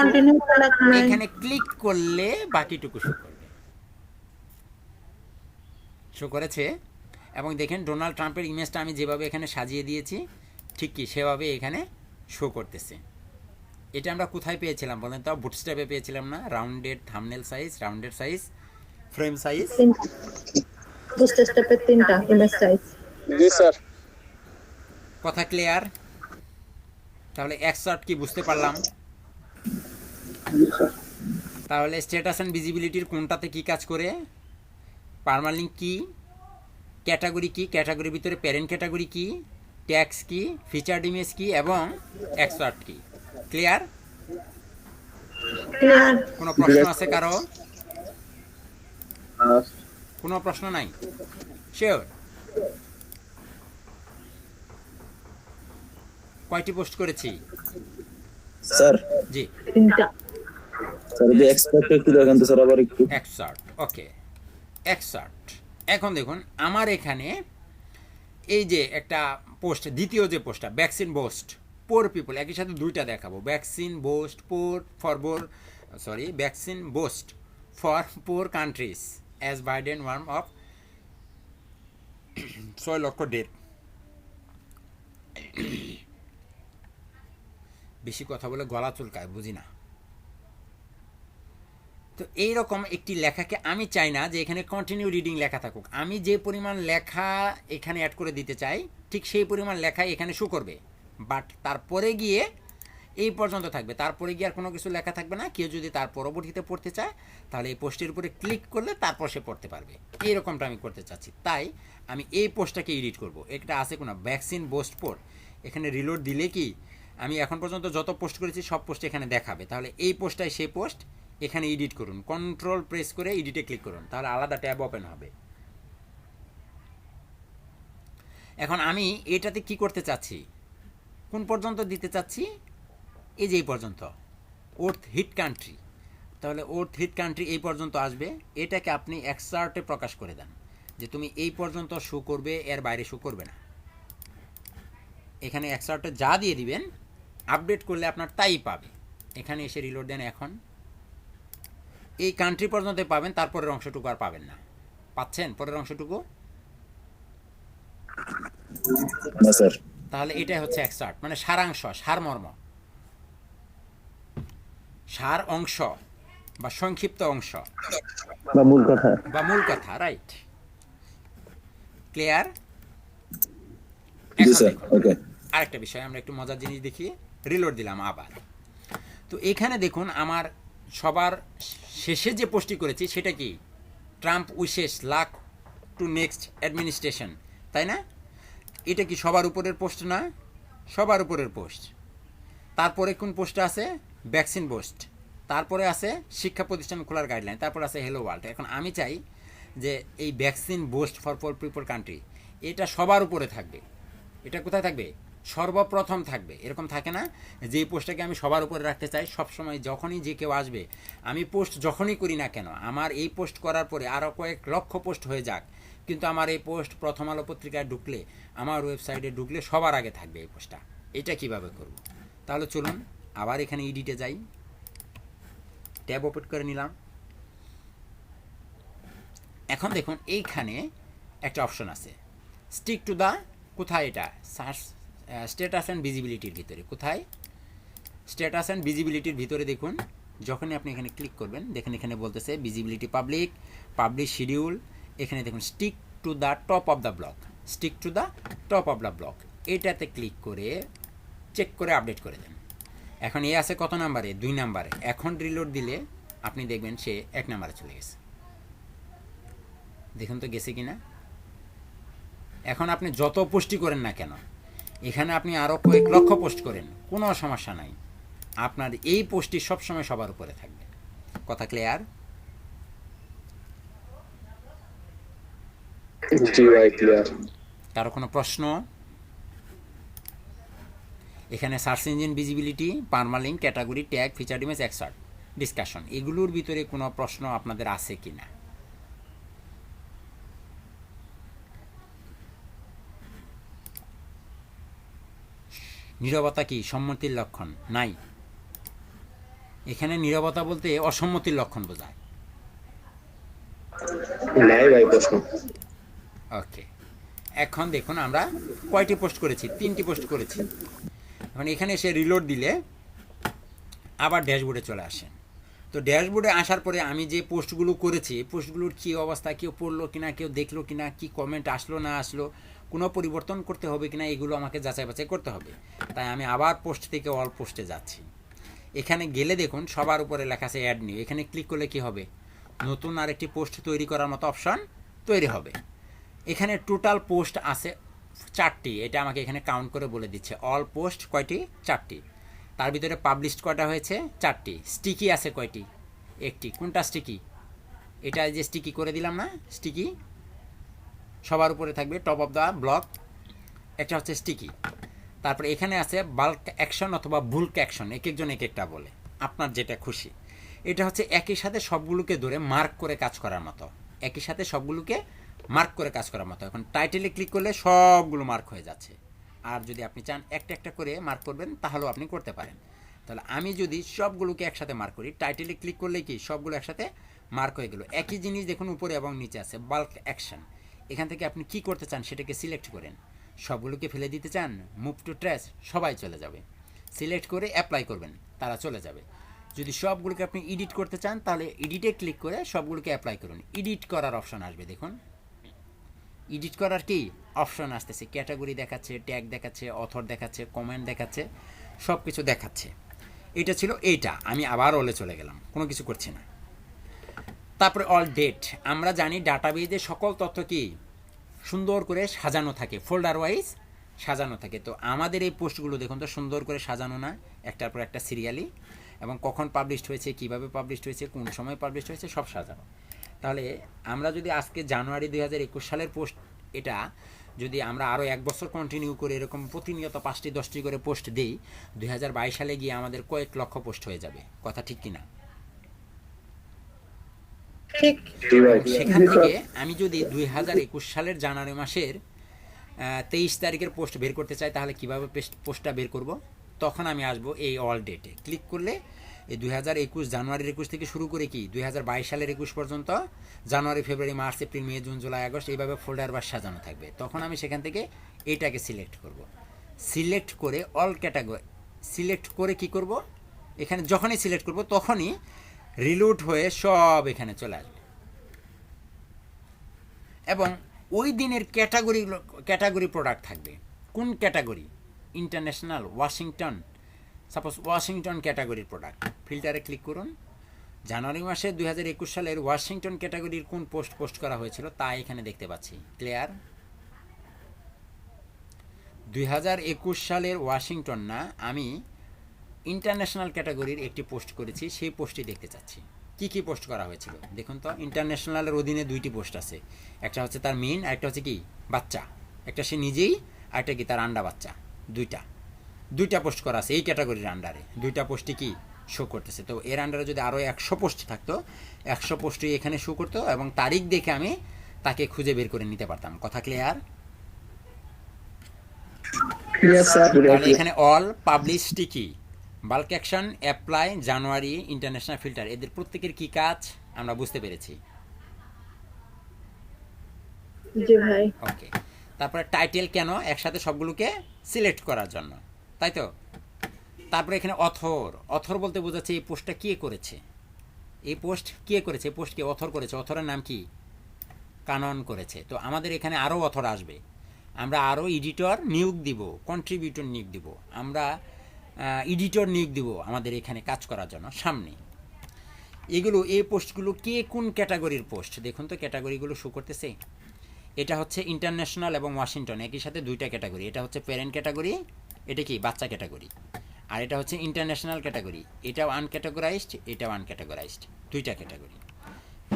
এখানে ক্লিক করলে বাকিটুকু শো করবে। শো করেছে। এবং দেখেন ডোনাল্ড ট্রাম্পের ইমেজটা আমি যেভাবে এখানে সাজিয়ে দিয়েছি ঠিক কি সেভাবে এখানে শো করতেছে। এটা আমরা কোথায় পেয়েছিলাম বলেন তো, বুটস্ট্র্যাপে পেয়েছিলাম না? Rounded thumbnail size, rounded size, frame size, বুটস্ট্র্যাপের 3টা ইমেজ সাইজ। জি স্যার। কথা ক্লিয়ার? তাহলে এক্সার্ট কি বুঝতে পারলাম? তাহলে স্ট্যাটাস অ্যান্ড ভিজিবিলিটির কোনটাতে কি কাজ করে, পার্মালিঙ্ক কি, ক্যাটাগরি কি, ক্যাটাগরির ভিতরে প্যারেন্ট ক্যাটাগরি কি, ট্যাক্স কি, ফিচার্ড ইমেজ কি, এবং এক্সার্ট কি। ক্লিয়ার? কোনো প্রশ্ন আছে কারো? কোনো প্রশ্ন নাই? শিওর? কয়টি পোস্ট করেছি স্যার? জি, 3টা। স্যার যে এক্সপেক্ট একটু দেখেন তো স্যার, আবার একটু। এক্সার্ট, ওকে, এক্সার্ট। এখন দেখুন আমার এখানে এই যে একটা পোস্ট, দ্বিতীয় যে পোস্টটা ভ্যাকসিন বোস্ট পোর পিপল, একই সাথে দুইটা দেখাবো, vaccine boost vaccine boost for poor countries as Biden warns of 6 lakh death. বেশি কথা বলে গলা চুলকায়, বুঝি না। তো এইরকম একটি লেখাকে আমি চাই না যে এখানে কন্টিনিউ রিডিং লেখা থাকুক। আমি যে পরিমাণ লেখা এখানে অ্যাড করে দিতে চাই ঠিক সেই পরিমাণ লেখা এখানে শো করবে, বাট তারপরে গিয়ে এই পর্যন্ত থাকবে, তারপরে গিয়ে আর কোনো কিছু লেখা থাকবে না। কেউ যদি তার পরবর্তীতে পড়তে চায় তাহলে এই পোস্টের উপরে ক্লিক করলে তারপর সে পড়তে পারবে। এইরকমটা আমি করতে চাচ্ছি, তাই আমি এই পোস্টটাকে এডিট করব। এটা আছে কোনো ভ্যাকসিন বোস্ট পোর, এখানে রিলোড দিলে কি আমি এখন পর্যন্ত যত পোস্ট করেছি সব পোস্ট এখানে দেখাবে। তাহলে এই পোস্টটাই সেই পোস্ট, এখানে এডিট করুন, কন্ট্রোল প্রেস করে এডিটে ক্লিক করুন, তাহলে আলাদা ট্যাব ওপেন হবে। এখন আমি এটাতে কি করতে চাচ্ছি, কোন পর্যন্ত দিতে চাচ্ছি, এই যে এই পর্যন্ত ওর্থ হিট কান্ট্রি। তাহলে ওর্থ হিট কান্ট্রি এই পর্যন্ত আসবে। এটাকে আপনি এক্সার্টে প্রকাশ করে দেন। যে তুমি এই পর্যন্ত শো করবে, এর বাইরে শো করবে না। এখানে এক্সট্রাটা যা দিয়ে দিবেন আপডেট করলে আপনার তাই পাবে। এখানে এসে রিলোড দেন, এখন এই কান্ট্রি পর্যন্ত পাবেন, তারপরের অংশটুকু আর পাবেন না। পাচ্ছেন পরের অংশটুকু? না স্যার। তাহলে এটাই হচ্ছে এক্সট্রাক্ট, মানে সারাংশ, সারমর্ম, সার অংশ বা সংক্ষিপ্ত অংশ বা মূল কথা। বা মূল কথা, রাইট? ক্লিয়ার? জি স্যার, ওকে। আরেকটা বিষয়, আমরা একটু মজার জিনিস দেখি। রিলোড দিলাম আবার। তো এখানে দেখুন আমার সবার শেষে যে পোস্টটি করেছি সেটা কি? Trump wishes luck to next administration, তাই না? এটা কি সবার উপরের পোস্ট না? সবার উপরের পোস্ট। তারপরে কোন পোস্টটা আছে? Vaccine post. তারপরে আছে শিক্ষা প্রতিষ্ঠান খোলার গাইডলাইন। তারপর আছে হ্যালো ওয়ার্ল্ড। এখন আমি চাই যে এই vaccine boost for people country এটা সবার উপরে থাকবে। এটা কোথায় থাকবে? সর্বপ্রথম থাকবে। এরকম থাকে না যে পোস্টটাকে আমি সবার উপরে রাখতে চাই সবসময়, যখনই যে কেউ আসবে, আমি পোস্ট যখনই করি না কেন, আমার এই পোস্ট করার পরে আরও কয়েক লক্ষ পোস্ট হয়ে যাক, কিন্তু আমার এই পোস্ট প্রথম আলো পত্রিকায় ঢুকলে, আমার ওয়েবসাইটে ঢুকলে সবার আগে থাকবে এই পোস্টটা। এটা কিভাবে করব? তাহলে চলুন আবার এখানে এডিটে যাই, ট্যাব ওপেন করে নিলাম। এখন দেখুন এইখানে একটা অপশন আছে, স্টিক টু দ্য, কোথায় এটা? সার্চ স্ট্যাটাস অ্যান্ড ভিজিবিলিটির ভিতরে। কোথায়? স্ট্যাটাস অ্যান্ড ভিজিবিলিটির ভিতরে দেখুন, যখনই আপনি এখানে ক্লিক করবেন দেখেন এখানে বলতেছে ভিজিবিলিটি পাবলিক, পাবলিশ শিডিউল। এখানে দেখুন stick to the top of the block, stick to the top of the block, এটাতে ক্লিক করে চেক করে আপডেট করে দেন। এখন এ আছে কত নাম্বারে? 2 নাম্বারে। এখন রিলোড দিলে আপনি দেখবেন সে 1 নাম্বারে চলে গেছে। দেখুন তো গেছে কিনা। এখন আপনি যত পোস্টই করেন না কেন, এখানে আপনি আরও কয়েক লক্ষ পোস্ট করেন, কোনো সমস্যা নাই, আপনার এই পোস্টটি সবসময় সবার উপরে থাকবে। কথা ক্লিয়ার? জি ভাই, ক্লিয়ার। কারো কোনো প্রশ্ন? এখানে search engine visibility, permalink, category, tag, feature image, excerpt, discussion, এগুলোর ভিতরে কোনো প্রশ্ন আপনাদের আছে কি না? নীরবতা কি সম্মতির লক্ষণ? নাই। এখানে নীরবতা বলতে অসম্মতির লক্ষণ বোঝায়। নাই ভাই প্রশ্ন। ওকে, এখন দেখুন আমরা কয়টি পোস্ট করেছি? 3টি পোস্ট করেছি। এখন এখানে এসে রিলোড দিলে আবার ড্যাশবোর্ডে চলে আসেন। তো ড্যাশবোর্ডে আসার পরে আমি যে পোস্টগুলো করেছি, পোস্টগুলোর কী অবস্থা, কেউ পড়লো কিনা, কেউ দেখলো কিনা, কি কমেন্ট আসলো না আসলো, কোনো পরিবর্তন করতে হবে কিনা, এগুলো আমাকে যাচাই বাছাই করতে হবে। তাই আমি আবার পোস্ট থেকে অল পোস্টে যাচ্ছি। এখানে গেলে দেখুন সবার উপরে লেখা আছে অ্যাড নিউ। এখানে ক্লিক করলে কি হবে? নতুন আরেকটি পোস্ট তৈরি করার মতো অপশন তৈরি হবে। এখানে টোটাল পোস্ট আছে 4টি, এটা আমাকে এখানে কাউন্ট করে বলে দিচ্ছে। অল পোস্ট কয়টি? 4টি। তার ভিতরে পাবলিশড কয়টা হয়েছে? 4টি। স্টিকি আছে কয়টি? 1টি। কোনটা স্টিকি? এটা যে স্টিকি করে দিলাম না, স্টিকি সবার উপরে থাকবে, টপ অফ দ্য ব্লক, একটা হচ্ছে স্টিকি। তারপরে এখানে আছে বাল্ক অ্যাকশন অথবা বুল্ক অ্যাকশন, এক একজন এক একটা বলে, আপনার যেটা খুশি। এটা হচ্ছে একই সাথে সবগুলোকে ধরে মার্ক করে কাজ করার মতো, একই সাথে সবগুলোকে মার্ক করে কাজ করার মতো। এখন টাইটেলে ক্লিক করলে সবগুলো মার্ক হয়ে যাচ্ছে, আর যদি আপনি চান একটা একটা করে মার্ক করবেন তাহলেও আপনি করতে পারেন। তাহলে আমি যদি সবগুলোকে একসাথে মার্ক করি, টাইটেলে ক্লিক করলে কি সবগুলো একসাথে মার্ক হয়ে গেল। একই জিনিস দেখুন উপরে এবং নিচে আছে বাল্ক অ্যাকশন। এখান থেকে আপনি কি করতে চান সেটাকে সিলেক্ট করেন। সবগুলোকে ফেলে দিতে চান, মুভ টু ট্রেস, সবাই চলে যাবে। সিলেক্ট করে অ্যাপ্লাই করবেন, তারা চলে যাবে। যদি সবগুলোকে আপনি এডিট করতে চান তাহলে এডিটে ক্লিক করে সবগুলোকে অ্যাপ্লাই করুন। এডিট করার অপশন আসবে, দেখুন এডিট করার কি অপশন আসতেছে, ক্যাটাগরি দেখাচ্ছে, ট্যাগ দেখাচ্ছে, অথর দেখাচ্ছে, কমেন্ট দেখাচ্ছে, সব কিছু দেখাচ্ছে। এটা ছিল এইটা। আমি আবার অলে চলে গেলাম, কোনো কিছু করছি না। তারপরে অল ডেট। আমরা জানি ডাটাবেজে সকল তথ্য কি সুন্দর করে সাজানো থাকে, ফোল্ডার ওয়াইজ সাজানো থাকে। তো আমাদের এই পোস্টগুলো দেখুন তো সুন্দর করে সাজানো না, একটার পর একটা সিরিয়ালি, এবং কখন পাবলিশড হয়েছে, কিভাবে পাবলিশড হয়েছে, কোন সময় পাবলিশড হয়েছে, সব সাজানো। তাহলে আমরা যদি আজকে জানুয়ারি 2021 সালের পোস্ট, এটা যদি আমরা আরও 1 বছর কন্টিনিউ করে এরকম প্রতিনিয়ত 5টি 10টি করে পোস্ট দিই, 2022 সালে গিয়ে আমাদের কয়েক লক্ষ পোস্ট হয়ে যাবে। কথা ঠিক কিনা? ঠিক। জি ভাই সেখান থেকে আমি যদি 2021 সালের জানুয়ারি মাসের 23 তারিখের পোস্ট বের করতে চাই, তাহলে কিভাবে পোস্টটা বের করব? তখন আমি আসব এই অল ডেটে ক্লিক করলে এই 2021 জানুয়ারির 21 থেকে শুরু করে কি 2022 সালের 21 পর্যন্ত, জানুয়ারি ফেব্রুয়ারি মার্চ এপ্রিল মে জুন জুলাই আগস্ট, এইভাবে ফোল্ডার বা সাজানো থাকবে। তখন আমি সেখান থেকে এইটাকে সিলেক্ট করব। সিলেক্ট করে অল ক্যাটাগরি সিলেক্ট করে কি করব, এখানে যখনই সিলেক্ট করব তখনই রিলোড হয়ে সব এখানে চলে আসবে এবং ওই দিনের ক্যাটাগরি প্রোডাক্ট থাকবে। কোন category? International, Washington, suppose Washington ক্যাটাগরির প্রোডাক্ট। ফিল্টারে ক্লিক করুন। জানুয়ারি মাসে 2021 সালের ওয়াশিংটন ক্যাটাগরির কোন পোস্ট করা হয়েছিল তা এখানে দেখতে পাচ্ছি। ক্লিয়ার? 2021 সালের ওয়াশিংটন না, আমি ইন্টারন্যাশনাল ক্যাটাগরির একটি পোস্ট করেছি, সেই পোস্টটি দেখতে চাচ্ছি। কি কি পোস্ট করা হয়েছিল দেখুন তো। ইন্টারন্যাশনালের অধীনে 2টি পোস্ট আছে, একটা হচ্ছে তার মেইন, আরেকটা হচ্ছে কি বাচ্চা, একটা সে নিজেই, আরেকটা কি তার আন্ডা বাচ্চা। দুইটা পোস্ট করা আছে এই ক্যাটাগরির আন্ডারে, 2টা পোস্টই কি শো করতেছে। তো এর আন্ডারে যদি আরও 100 পোস্ট থাকতো, 100 পোস্টই এখানে শো করতো এবং তারিখ দেখে আমি তাকে খুঁজে বের করে নিতে পারতাম। কথা ক্লিয়ার? তাহলে এখানে all, publish, sticky, bulk action, apply, January, international filter, এদের প্রত্যেকের কি কাজ আমরা বুঝতে পেরেছি। জি ভাই। ওকে, তারপরে টাইটেল কেন? একসাথে সবগুলোকে সিলেক্ট করার জন্য, তাই তো। তারপরে এখানে অথর বলতে বোঝাচ্ছে এই পোস্টটা কে করেছে, এই পোস্ট কে অথর করেছে, অথরের নাম কি? কানন করেছে। তো আমাদের এখানে আরও অথর আসবে, আমরা আরও এডিটর নিয়োগ দিব, কন্ট্রিবিউটর নিয়োগ দিব, আমরা এডিটর নিয়োগ দিব আমাদের এখানে কাজ করার জন্য সামনে। এই পোস্টগুলো কে কোন ক্যাটাগরির পোস্ট দেখুন তো, ক্যাটাগরিগুলো শো করতেছে। এটা হচ্ছে ইন্টারন্যাশনাল এবং ওয়াশিংটন একই সাথে 2টা ক্যাটাগরি। এটা হচ্ছে প্যারেন্ট ক্যাটাগরি, এটা কি বাচ্চা ক্যাটাগরি, আর এটা হচ্ছে ইন্টারন্যাশনাল ক্যাটাগরি, এটাও আনক্যাটাগরাইজড, এটাও আনক্যাটাগরাইজড, 2টা ক্যাটাগরি।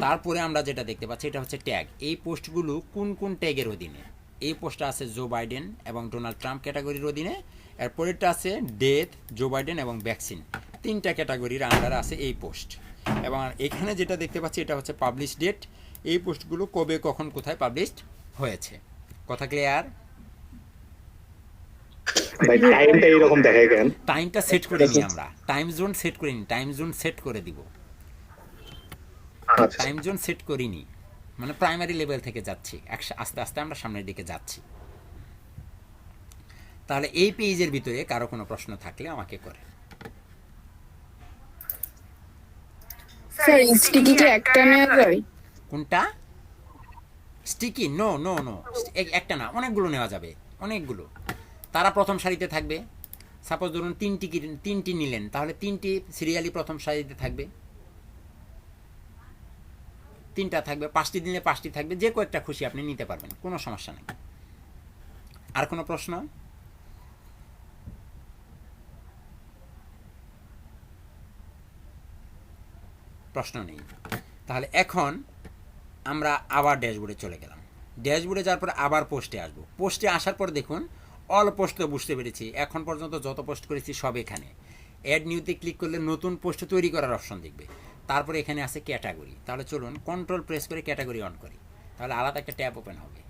তারপরে আমরা যেটা দেখতে পাচ্ছি এটা হচ্ছে ট্যাগ। এই পোস্টগুলো কোন কোন ট্যাগের অধীনে? এই পোস্টটা আছে জো বাইডেন এবং ডোনাল্ড ট্রাম্প ক্যাটাগরির অধীনে, এরপরেরটা আছে ডেথ, জো বাইডেন এবং ভ্যাকসিন, 3টা ক্যাটাগরির আন্ডারে আছে এই পোস্ট। এবং এখানে যেটা দেখতে পাচ্ছি এটা হচ্ছে পাবলিশ ডেট, এই পোস্টগুলো কবে কখন কোথায় পাবলিশড হয়েছে। কথা ক্লিয়ার? ভাই টাইমটা এরকম দেখায় কেন? টাইমটা সেট করে নিই আমরা, টাইম জোন সেট করে নিই, টাইম জোন সেট করে দিব। আচ্ছা টাইম জোন সেট করিনি, মানে প্রাইমারি লেভেল থেকে যাচ্ছি, আস্তে আস্তে আমরা সামনের দিকে যাচ্ছি। তাহলে এই পেজের ভিতরে কারো কোনো প্রশ্ন থাকলে আমাকে করে। স্যার স্টিকি কি একটা নেওয়া যায়? কোনটা? স্টিকি? নো নো নো, একটা না, অনেকগুলো নেওয়া যাবে, অনেকগুলো। তারা প্রথম সারিতে থাকবে। সাপোজ ধরুন তিনটি নিলেন, তাহলে 3টি সিরিয়ালি প্রথম সারিতে থাকবে, 3টা থাকবে। 5টি দিলে 5টি থাকবে, যে কয়েকটা খুশি আপনি নিতে পারবেন, কোনো সমস্যা নেই। আর কোনো প্রশ্ন? প্রশ্ন নেই। তাহলে এখন আমরা আবার ড্যাশবোর্ডে চলে গেলাম। ড্যাশবোর্ডে যাওয়ার পর আবার পোস্টে আসবো। পোস্টে আসার পর দেখুন অল পোস্ট তো বুঝতে পেরেছি, এখন পর্যন্ত যত পোস্ট করেছি সব এখানে। অ্যাড নিউতে ক্লিক করলে নতুন পোস্ট তৈরি করার অপশন দেখবে। তারপরে এখানে আছে ক্যাটাগরি। তাহলে চলুন কন্ট্রোল প্রেস করে ক্যাটাগরি অন করি, তাহলে আলাদা একটা ট্যাব ওপেন হবে।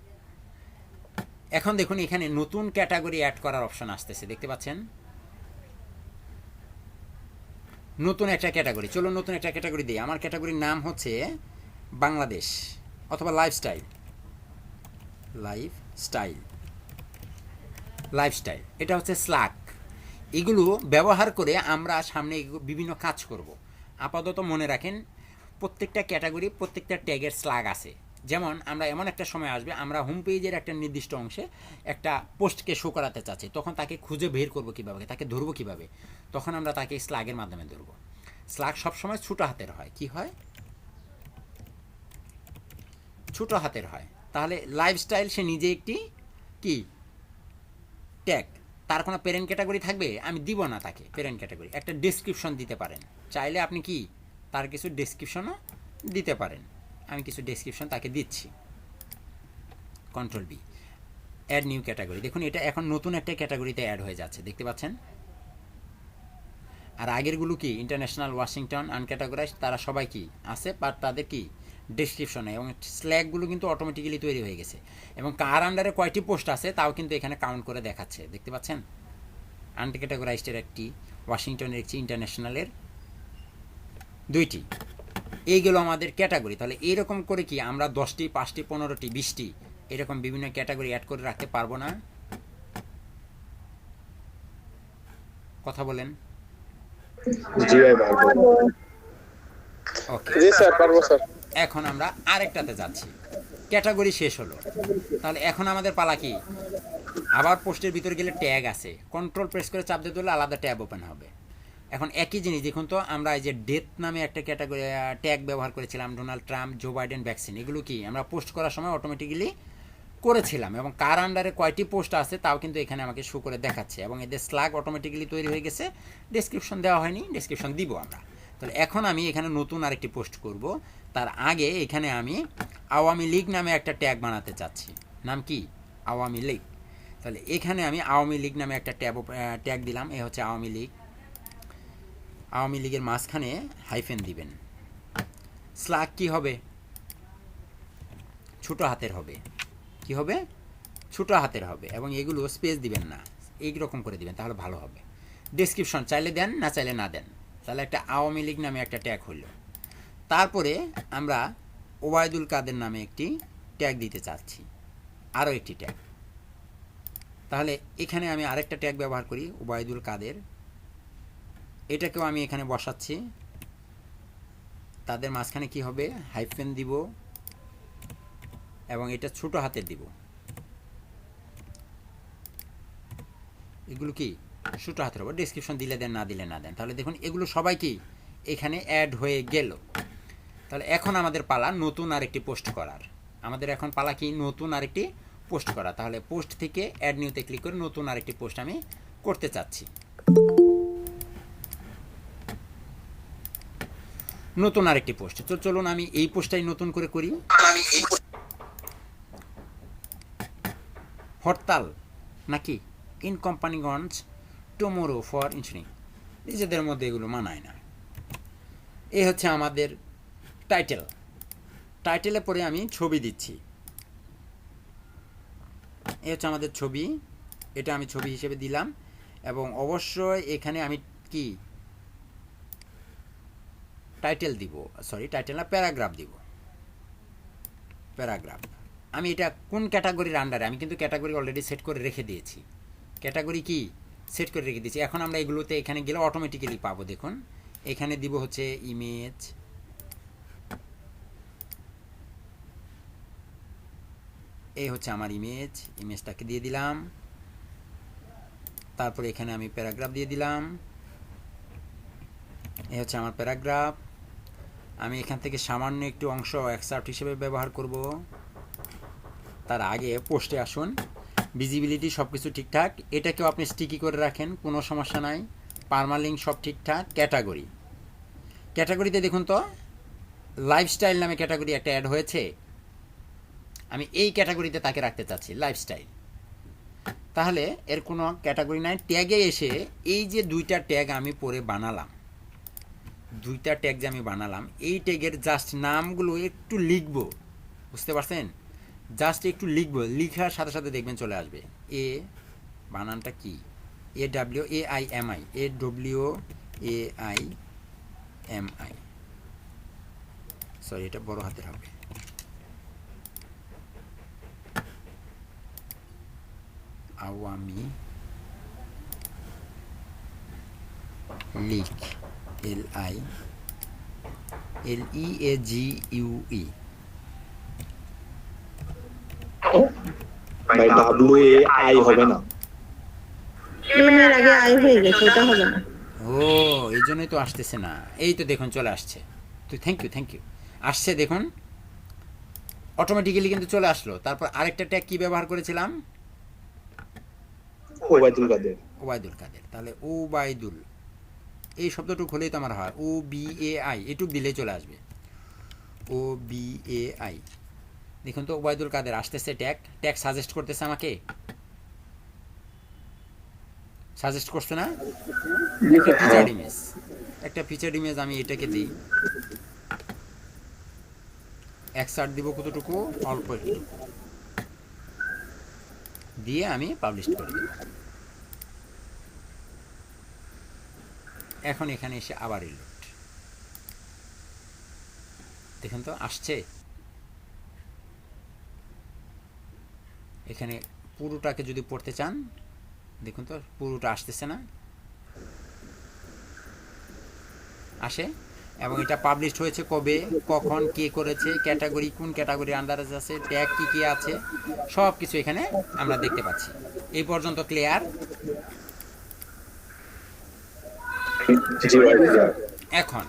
এখন দেখুন এখানে নতুন ক্যাটাগরি অ্যাড করার অপশন আসতেছে, দেখতে পাচ্ছেন? নতুন একটা ক্যাটাগরি, চলুন নতুন একটা ক্যাটাগরি দিই। আমার ক্যাটাগরির নাম হচ্ছে বাংলাদেশ অথবা লাইফস্টাইল, লাইফস্টাইল, এটা হচ্ছে স্ল্যাক। এগুলো ব্যবহার করে আমরা সামনে বিভিন্ন কাজ করব। আপাতত মনে রাখেন প্রত্যেকটা ক্যাটাগরি, প্রত্যেকটা ট্যাগের স্ল্যাগ আছে। যেমন আমরা এমন একটা সময় আসবে, আমরা হোম পেজের একটা নির্দিষ্ট অংশে একটা পোস্টকে শো করাতে চাচ্ছি, তখন তাকে খুঁজে বের করবো কীভাবে, তাকে ধরবো কীভাবে? তখন আমরা তাকে স্ল্যাগের মাধ্যমে ধরবো। স্ল্যাগ সবসময় ছোটো হাতের হয়। কি হয়? ছোটো হাতের হয়। তাহলে লাইফস্টাইল সে নিজে একটি কি ট্যাগ, তার কোনো প্যারেন্ট ক্যাটাগরি থাকবে? আমি দিব না তাকে প্যারেন্ট ক্যাটাগরি। একটা ডেসক্রিপশন দিতে পারেন, চাইলে আপনি কি তার কিছু ডেসক্রিপশনও দিতে পারেন। আমি কিছু ডেসক্রিপশন তাকে দিচ্ছি। Control B, add new category. দেখুন এটা এখন নতুন একটা ক্যাটাগরিতে অ্যাড হয়ে যাচ্ছে, দেখতে পাচ্ছেন? আর আগেরগুলো কি ইন্টারন্যাশনাল, ওয়াশিংটন, আনক্যাটাগরাইজড, তারা সবাই কি আছে, বাট তাদের কি ডেসক্রিপশনে, এবং স্ল্যাগগুলো কিন্তু অটোমেটিক্যালি তৈরি হয়ে গেছে, এবং কার আন্ডারে কয়টি পোস্ট আছে তাও কিন্তু এখানে কাউন্ট করে দেখাচ্ছে, দেখতে পাচ্ছেন। আনক্যাটাগরাইজডের একটি, ওয়াশিংটনের একটি, ইন্টারন্যাশনালের 2টি। এইগুলো আমাদের ক্যাটাগরি। তাহলে এইরকম করে কি আমরা 10টি, 5টি, 15টি, 20টি এরকম বিভিন্ন ক্যাটাগরি অ্যাড করে রাখতে পারবো না? কথা বলেন। জি ভাই পারবো। ওকে, জি স্যার, পারবো স্যার। এখন আমরা আরেকটাতে যাচ্ছি। ক্যাটাগরি শেষ হলো, তাহলে এখন আমাদের পালা কি? আবার পোস্টের ভিতরে গেলে ট্যাগ আছে, কন্ট্রোল প্রেস করে চাপ দিয়ে দিলে আলাদা ট্যাব ওপেন হবে। এখন একই জিনিস দেখুন তো, আমরা এই যে ডেথ নামে একটা ক্যাটাগরি ট্যাগ ব্যবহার করেছিলাম, Donald Trump, Joe Biden vaccine, এগুলো কি আমরা পোস্ট করার সময় অটোমেটিক্যালি করেছিলাম, এবং কার আন্ডারে কয়টি পোস্ট আছে তাও কিন্তু এখানে আমাকে শো করে দেখাচ্ছে, এবং এদের স্ল্যাগ অটোমেটিক্যালি তৈরি হয়ে গেছে। ডেসক্রিপশন দেওয়া হয়নি, ডেসক্রিপশন দিব আমরা। তাহলে এখন আমি এখানে নতুন আরেকটি পোস্ট করব, তার আগে এখানে আমি আওয়ামী লীগ নামে একটা ট্যাগ বানাতে চাচ্ছি। নাম কি? আওয়ামী লীগ। তাহলে এখানে আমি আওয়ামী লীগ নামে একটা ট্যাগ দিলাম, এ হচ্ছে আওয়ামী লীগ। আওয়ামী লীগের মাঝখানে হাইফেন দিবেন। স্ল্যাগ কি হবে? ছোট হাতের হবে। কি হবে? ছোট হাতের হবে, এবং এগুলো স্পেস দিবেন না, এইরকম করে দিবেন, তাহলে ভালো হবে। ডেসক্রিপশন চাইলে দেন, না চাইলে না দেন। তাহলে একটা আওয়ামী লীগ নামে একটা ট্যাগ হইল। তারপরে আমরা ওবায়দুল কাদের নামে একটি ট্যাগ দিতে চাচ্ছি, আরও একটি ট্যাগ। তাহলে এখানে আমি আরেকটা ট্যাগ ব্যবহার করি, ওবায়দুল কাদের। এটাকেও আমি এখানে বসাচ্ছি, তাদের মাঝখানে কি হবে? হাইফেন দিব, এবং এটা ছোট হাতের দিব। এগুলো কি ছোট হাতের হবে। ডেসক্রিপশন দিলে দেন, না দিলে না দেন। তাহলে দেখুন এগুলো সবাই কি এখানে অ্যাড হয়ে গেল। তাহলে এখন আমাদের পালা নতুন আরেকটি পোস্ট করার। আমাদের এখন পালা কি? নতুন আরেকটি পোস্ট করা। তাহলে পোস্ট থেকে অ্যাড নিউতে ক্লিক করে নতুন আরেকটি পোস্ট আমি করতে চাচ্ছি। নতুন আরেকটি পোস্ট, তো চলুন আমি এই পোস্টটাই নতুন করে করি। হরতাল নাকি ইন কোম্পানিগঞ্জ টুমোরো ফর ইনসুরিং, নিজেদের মধ্যে এগুলো মানায় না। এ হচ্ছে আমাদের টাইটেল। টাইটেলে পরে আমি ছবি দিচ্ছি। এ হচ্ছে আমাদের ছবি, এটা আমি ছবি হিসেবে দিলাম, এবং অবশ্যই এখানে আমি কি টাইটেল দিব, সরি টাইটেল না, প্যারাগ্রাফ দিব। প্যারাগ্রাফ। আমি এটা কোন ক্যাটাগরির আন্ডারে, আমি কিন্তু ক্যাটাগরি অলরেডি সেট করে রেখে দিয়েছি। ক্যাটাগরি কি সেট করে রেখে দিয়েছি। এখন আমরা এগুলোতে এখানে গেলে অটোমেটিক্যালি পাবো। দেখুন এখানে দিব হচ্ছে ইমেজ, এই হচ্ছে আমার ইমেজ, ইমেজটাকে দিয়ে দিলাম। তারপরে এখানে আমি প্যারাগ্রাফ দিয়ে দিলাম, এই হচ্ছে আমার প্যারাগ্রাফ। আমি এখান থেকে সামান্য একটু অংশ এক্সার্ট হিসেবে ব্যবহার করব। তার আগে পোস্টে আসুন, ভিজিবিলিটি সব কিছু ঠিকঠাক, এটাকেও আপনি স্টিকি করে রাখেন, কোনো সমস্যা নাই। পারমালিঙ্ক সব ঠিকঠাক। ক্যাটাগরি, ক্যাটাগরিতে দেখুন তো লাইফস্টাইল নামে ক্যাটাগরি একটা অ্যাড হয়েছে, আমি এই ক্যাটাগরিতে তাকে রাখতে চাচ্ছি, লাইফস্টাইল। তাহলে এর কোনো ক্যাটাগরি নাই। ট্যাগে এসে এই যে দুইটা ট্যাগ আমি পরে বানালাম, দুইটা ট্যাগ যে আমি বানালাম, এই ট্যাগের জাস্ট নামগুলো একটু লিখবো, বুঝতে পারছেন? জাস্ট একটু লিখবো, লিখার সাথে সাথে দেখবেন চলে আসবে। এ বানানটা কি? AWAIMI, AWAIMI, সরি এটা বড় হাতের হবে। আওয়ামী লীগ, LILEAGUE। ভাই WAI হবে না? এর আগে আই হয়ে গেছে, ওটা হবে না। ও এই জন্যই তো আসতেছে না। এই তো দেখুন চলে আসছে। তো থ্যাংক ইউ আসছে, দেখুন অটোমেটিক্যালি কিন্তু চলে আসলো। তারপর আরেকটা ট্যাগ কি ব্যবহার করেছিলাম? ওবায়দুল কাদের। ওবায়দুল কাদের। তাহলে ওবায়দুল, এই শব্দটুক হলেই তো আমার হয়, OBAI, এটুক দিলেই চলে আসবে। OBAI, দেখুন তো ওবায়দুল কাদের আসতেছে। ট্যাগ সাজেস্ট করতেছে আমাকে, সাজেস্ট করছে না? একটা ফিচার্ড ইমেজ, একটা ফিচার্ড ইমেজ আমি এটাকে দিই। এক্সার্ট দিব কতটুকু, অল্প একটু দিয়ে আমি পাবলিশ করে দেব। এখন এখানে এসে আবার রিলোড, দেখুন তো আসছে। এখানে পুরোটাকে যদি পড়তে চান দেখুন তো পুরোটা আসতেছে না, আসে। এবং এটা পাবলিশড হয়েছে কবে, কখন, কে করেছে, ক্যাটাগরি কোন ক্যাটাগরির আন্ডারে আছে, ট্যাগ কী কী আছে, সব কিছু এখানে আমরা দেখতে পাচ্ছি। এই পর্যন্ত ক্লিয়ার? জি ভাই ক্লিয়ার। এখন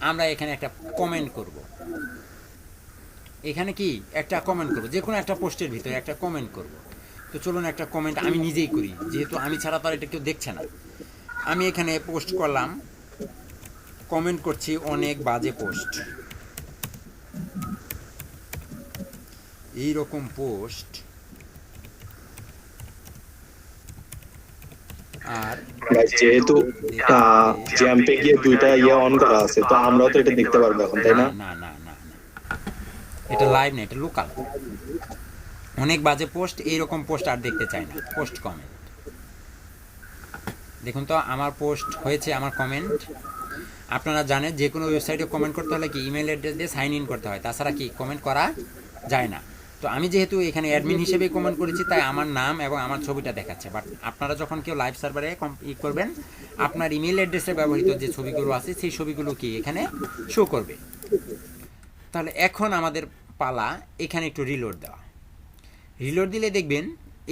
আমরা এখানে একটা কমেন্ট করব, এখানে কি একটা কমেন্ট করব, যে কোনো একটা পোস্টের ভিতরে একটা কমেন্ট করব। তো চলুন একটা কমেন্ট আমি নিজেই করি, যেহেতু আমি ছাড়া তো আর এটা কেউ দেখছে না। আমি এখানে পোস্ট করলাম, কমেন্ট করছি অনেক বাজে পোস্ট, এই রকম পোস্ট আর ভাই যেহেতু জ্যাম্পে গিয়ে দুইটা অন করা আছে, তো আমরাও তো এটা দেখতে পারবো এখন, তাই না? না না না না, এটা লাইভ না, এটা লোকাল। অনেক বাজে পোস্ট, এইরকম পোস্ট আর দেখতে চাই না। পোস্ট কমেন্ট দেখুন তো আমার পোস্ট হয়েছে, আমার কমেন্ট। আপনারা জানেন যে কোনো ওয়েবসাইটে কমেন্ট করতে হলে কি ইমেল অ্যাড্রেস দিয়ে সাইন ইন করতে হয়, তাছাড়া কি কমেন্ট করা যায় না। তো আমি যেহেতু এখানে অ্যাডমিন হিসেবে কমেন্ট করেছি, তাই আমার নাম এবং আমার ছবিটা দেখাচ্ছে। বাট আপনারা যখন কেউ লাইভ সার্ভারে করবেন, আপনার ইমেল অ্যাড্রেসে ব্যবহৃত যে ছবিগুলো আছে সেই ছবিগুলো কি এখানে শো করবে। তাহলে এখন আমাদের পালা এখানে একটু রিলোড দেওয়া। রিলোড দিলে দেখবেন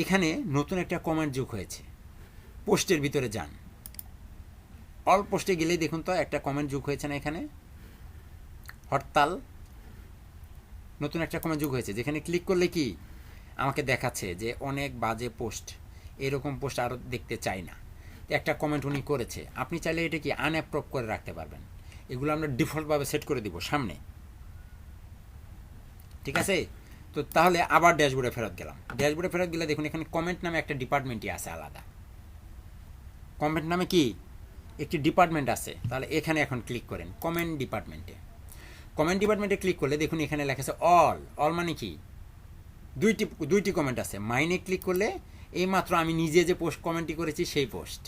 এখানে নতুন একটা কমেন্ট যোগ হয়েছে। পোস্টের ভিতরে যান, অল পোস্টে গেলে দেখুন তো একটা কমেন্ট যোগ হয়েছে না, এখানে হরতাল, নতুন একটা কমেন্ট যোগ হয়েছে, যেখানে ক্লিক করলে কি আমাকে দেখাচ্ছে যে অনেক বাজে পোস্ট, এরকম পোস্ট আরও দেখতে চাই না। একটা কমেন্ট উনি করেছে, আপনি চাইলে এটা কি আনঅ্যাপ্রুভ করে রাখতে পারবেন। এগুলো আমরা ডিফল্টভাবে সেট করে দিব সামনে, ঠিক আছে? তো তাহলে আবার ড্যাশবোর্ডে ফেরত গেলাম। ড্যাশবোর্ডে ফেরত গেলে দেখুন এখানে কমেন্ট নামে একটা ডিপার্টমেন্টই আছে আলাদা। কমেন্ট নামে কি একটি ডিপার্টমেন্ট আছে, তাহলে এখানে এখন ক্লিক করেন কমেন্ট ডিপার্টমেন্টে। কমেন্ট ডিপার্টমেন্টে ক্লিক করলে দেখুন এখানে লেখা আছে অল। অল মানে কি দুইটি কমেন্ট আছে। মাইনে ক্লিক করলে এইমাত্র আমি নিজে যে পোস্ট কমেন্টটি করেছি সেই পোস্ট,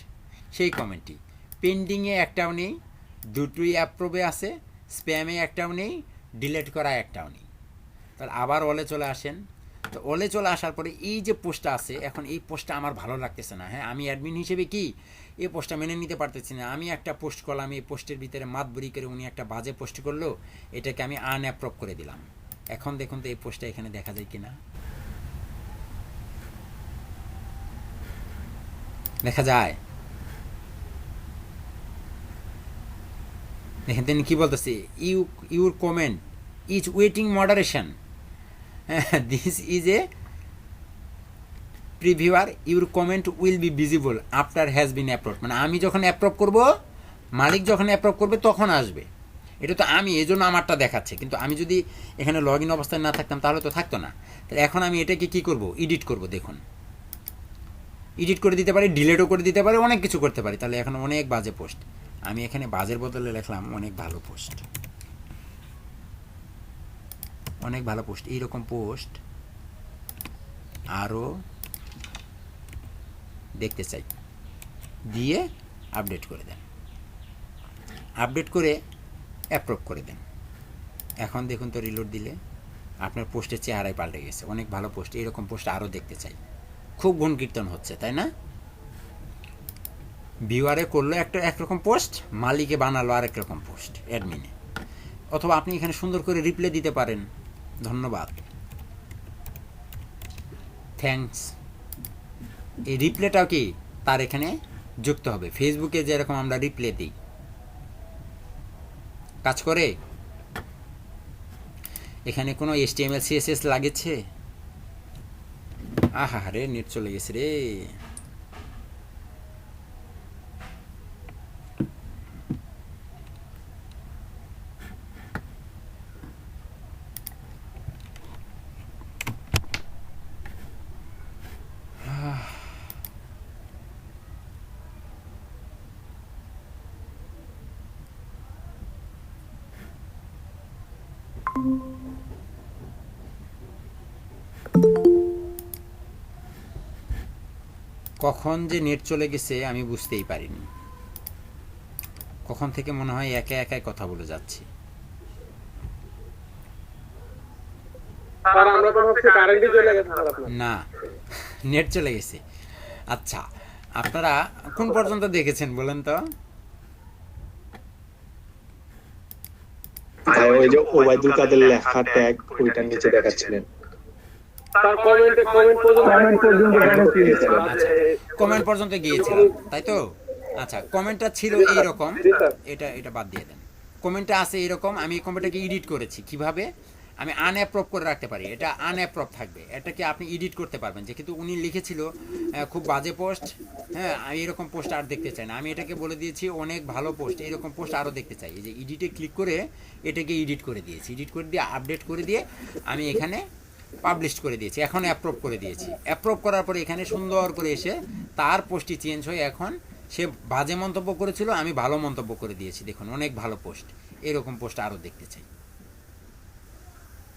সেই কমেন্টটি। পেন্ডিংয়ে একটাও নেই, দুটোই অ্যাপ্রুভে আছে, স্প্যামে একটাও নেই, ডিলিট করা একটাও নেই। তাহলে আবার অলে চলে আসেন। তো অলে চলে আসার পরে এই যে পোস্টটা আছে, এখন এই পোস্টটা আমার ভালো লাগতেছে না। হ্যাঁ, আমি অ্যাডমিন হিসেবে কি এই পোস্টটা মেনে নিতে পারতেছি না। আমি একটা পোস্ট করলাম, এই পোস্টের ভিতরে মাতবরি করে উনি একটা বাজে পোস্ট করলো, এটাকে আমি আনঅ্যাপ্রুভ করে দিলাম। এখন দেখুন তো এই পোস্টটা এখানে দেখা যায় কিনা, দেখা যায়। দেখেন তিনি কি বলতেছে, your comment is waiting moderation, this is a previewer, your comment will be visible after has been approve. মানে আমি যখন অ্যাপ্রুভ করব, মালিক যখন অ্যাপ্রুভ করবে তখন আসবে। এটা তো আমি এই জন্য আমারটা দেখাচ্ছে, কিন্তু আমি যদি এখানে লগ ইন অবস্থায় না থাকতাম তাহলে তো থাকতো না। তাহলে এখন আমি এটাকে কী করব, এডিট করব। দেখুন এডিট করে দিতে পারি, ডিলেটও করে দিতে পারি, অনেক কিছু করতে পারি। তাহলে এখন অনেক বাজে পোস্ট, আমি এখানে বাজের বদলে লিখলাম অনেক ভালো পোস্ট। অনেক ভালো পোস্ট, এইরকম পোস্ট আরও দেখতে চাই, দিয়ে আপডেট করে দেন। আপডেট করে অ্যাপ্রুভ করে দেন। এখন দেখুন তো রিলোড দিলে আপনার পোস্টের চেহারায় পাল্টে গেছে, অনেক ভালো পোস্ট। এইরকম পোস্ট আরও দেখতে চাই। খুব গুণকীর্তন হচ্ছে, তাই না? ভিউয়ারে করলো একরকম পোস্ট, মালিকে বানালো আরেক রকম পোস্ট অ্যাডমিনে। অথবা আপনি এখানে সুন্দর করে রিপ্লাই দিতে পারেন, ধন্যবাদ, থ্যাঙ্কস। এই রিপ্লাইটাও কি তার এখানে যুক্ত হবে। ফেসবুকে যেরকম আমরা রিপ্লাই দিই, কাজ করে। এখানে কোনো HTML CSS লাগেছে? আহা রে, নেট চলে গেছে রে। কখন যে নেট চলে গেছে আমি বুঝতেই পারিনি, কখন থেকে মনে হয় একা একাই কথা বলে যাচ্ছি। না, নেট চলে গেছে। আচ্ছা, আপনারা কোন পর্যন্ত দেখেছেন বলেন তো? ভাই ওই যে ওবায়দুল কাদের লেখা ট্যাগ ওইটার নিচে দেখাচ্ছিলেন। কমেন্ট পর্যন্ত গিয়েছিলাম, তাই তো? আচ্ছা, কমেন্টটা ছিল এইরকম, এটা বাদ দিয়ে দেন। কমেন্টটা আছে এরকম, আমি এই কমেন্টটাকে এডিট করেছি। কিভাবে? আমি আনঅ্যাপ্রুভ করে রাখতে পারি, এটা আনঅ্যাপ্রুভ থাকবে, এটাকে আপনি এডিট করতে পারবেন। যে কিন্তু উনি লিখেছিল খুব বাজে পোস্ট, হ্যাঁ আমি এরকম পোস্ট আর দেখতে চাই না। আমি এটাকে বলে দিয়েছি অনেক ভালো পোস্ট, এরকম পোস্ট আরও দেখতে চাই। এই যে এডিটে ক্লিক করে এটাকে এডিট করে দিয়েছি, এডিট করে দিয়ে আপডেট করে দিয়ে আমি এখানে পাবলিশ করে দিয়েছি, এখন অ্যাপ্রুভ করে দিয়েছি। অ্যাপ্রুভ করার পরে এখানে সুন্দর করে এসে তার পোস্টটি চেঞ্জ হয়ে এখন সে বাজে মন্তব্য করেছিল, আমি ভালো মন্তব্য করে দিয়েছি। দেখুন অনেক ভালো পোস্ট, এরকম পোস্ট আরও দেখতে চাই।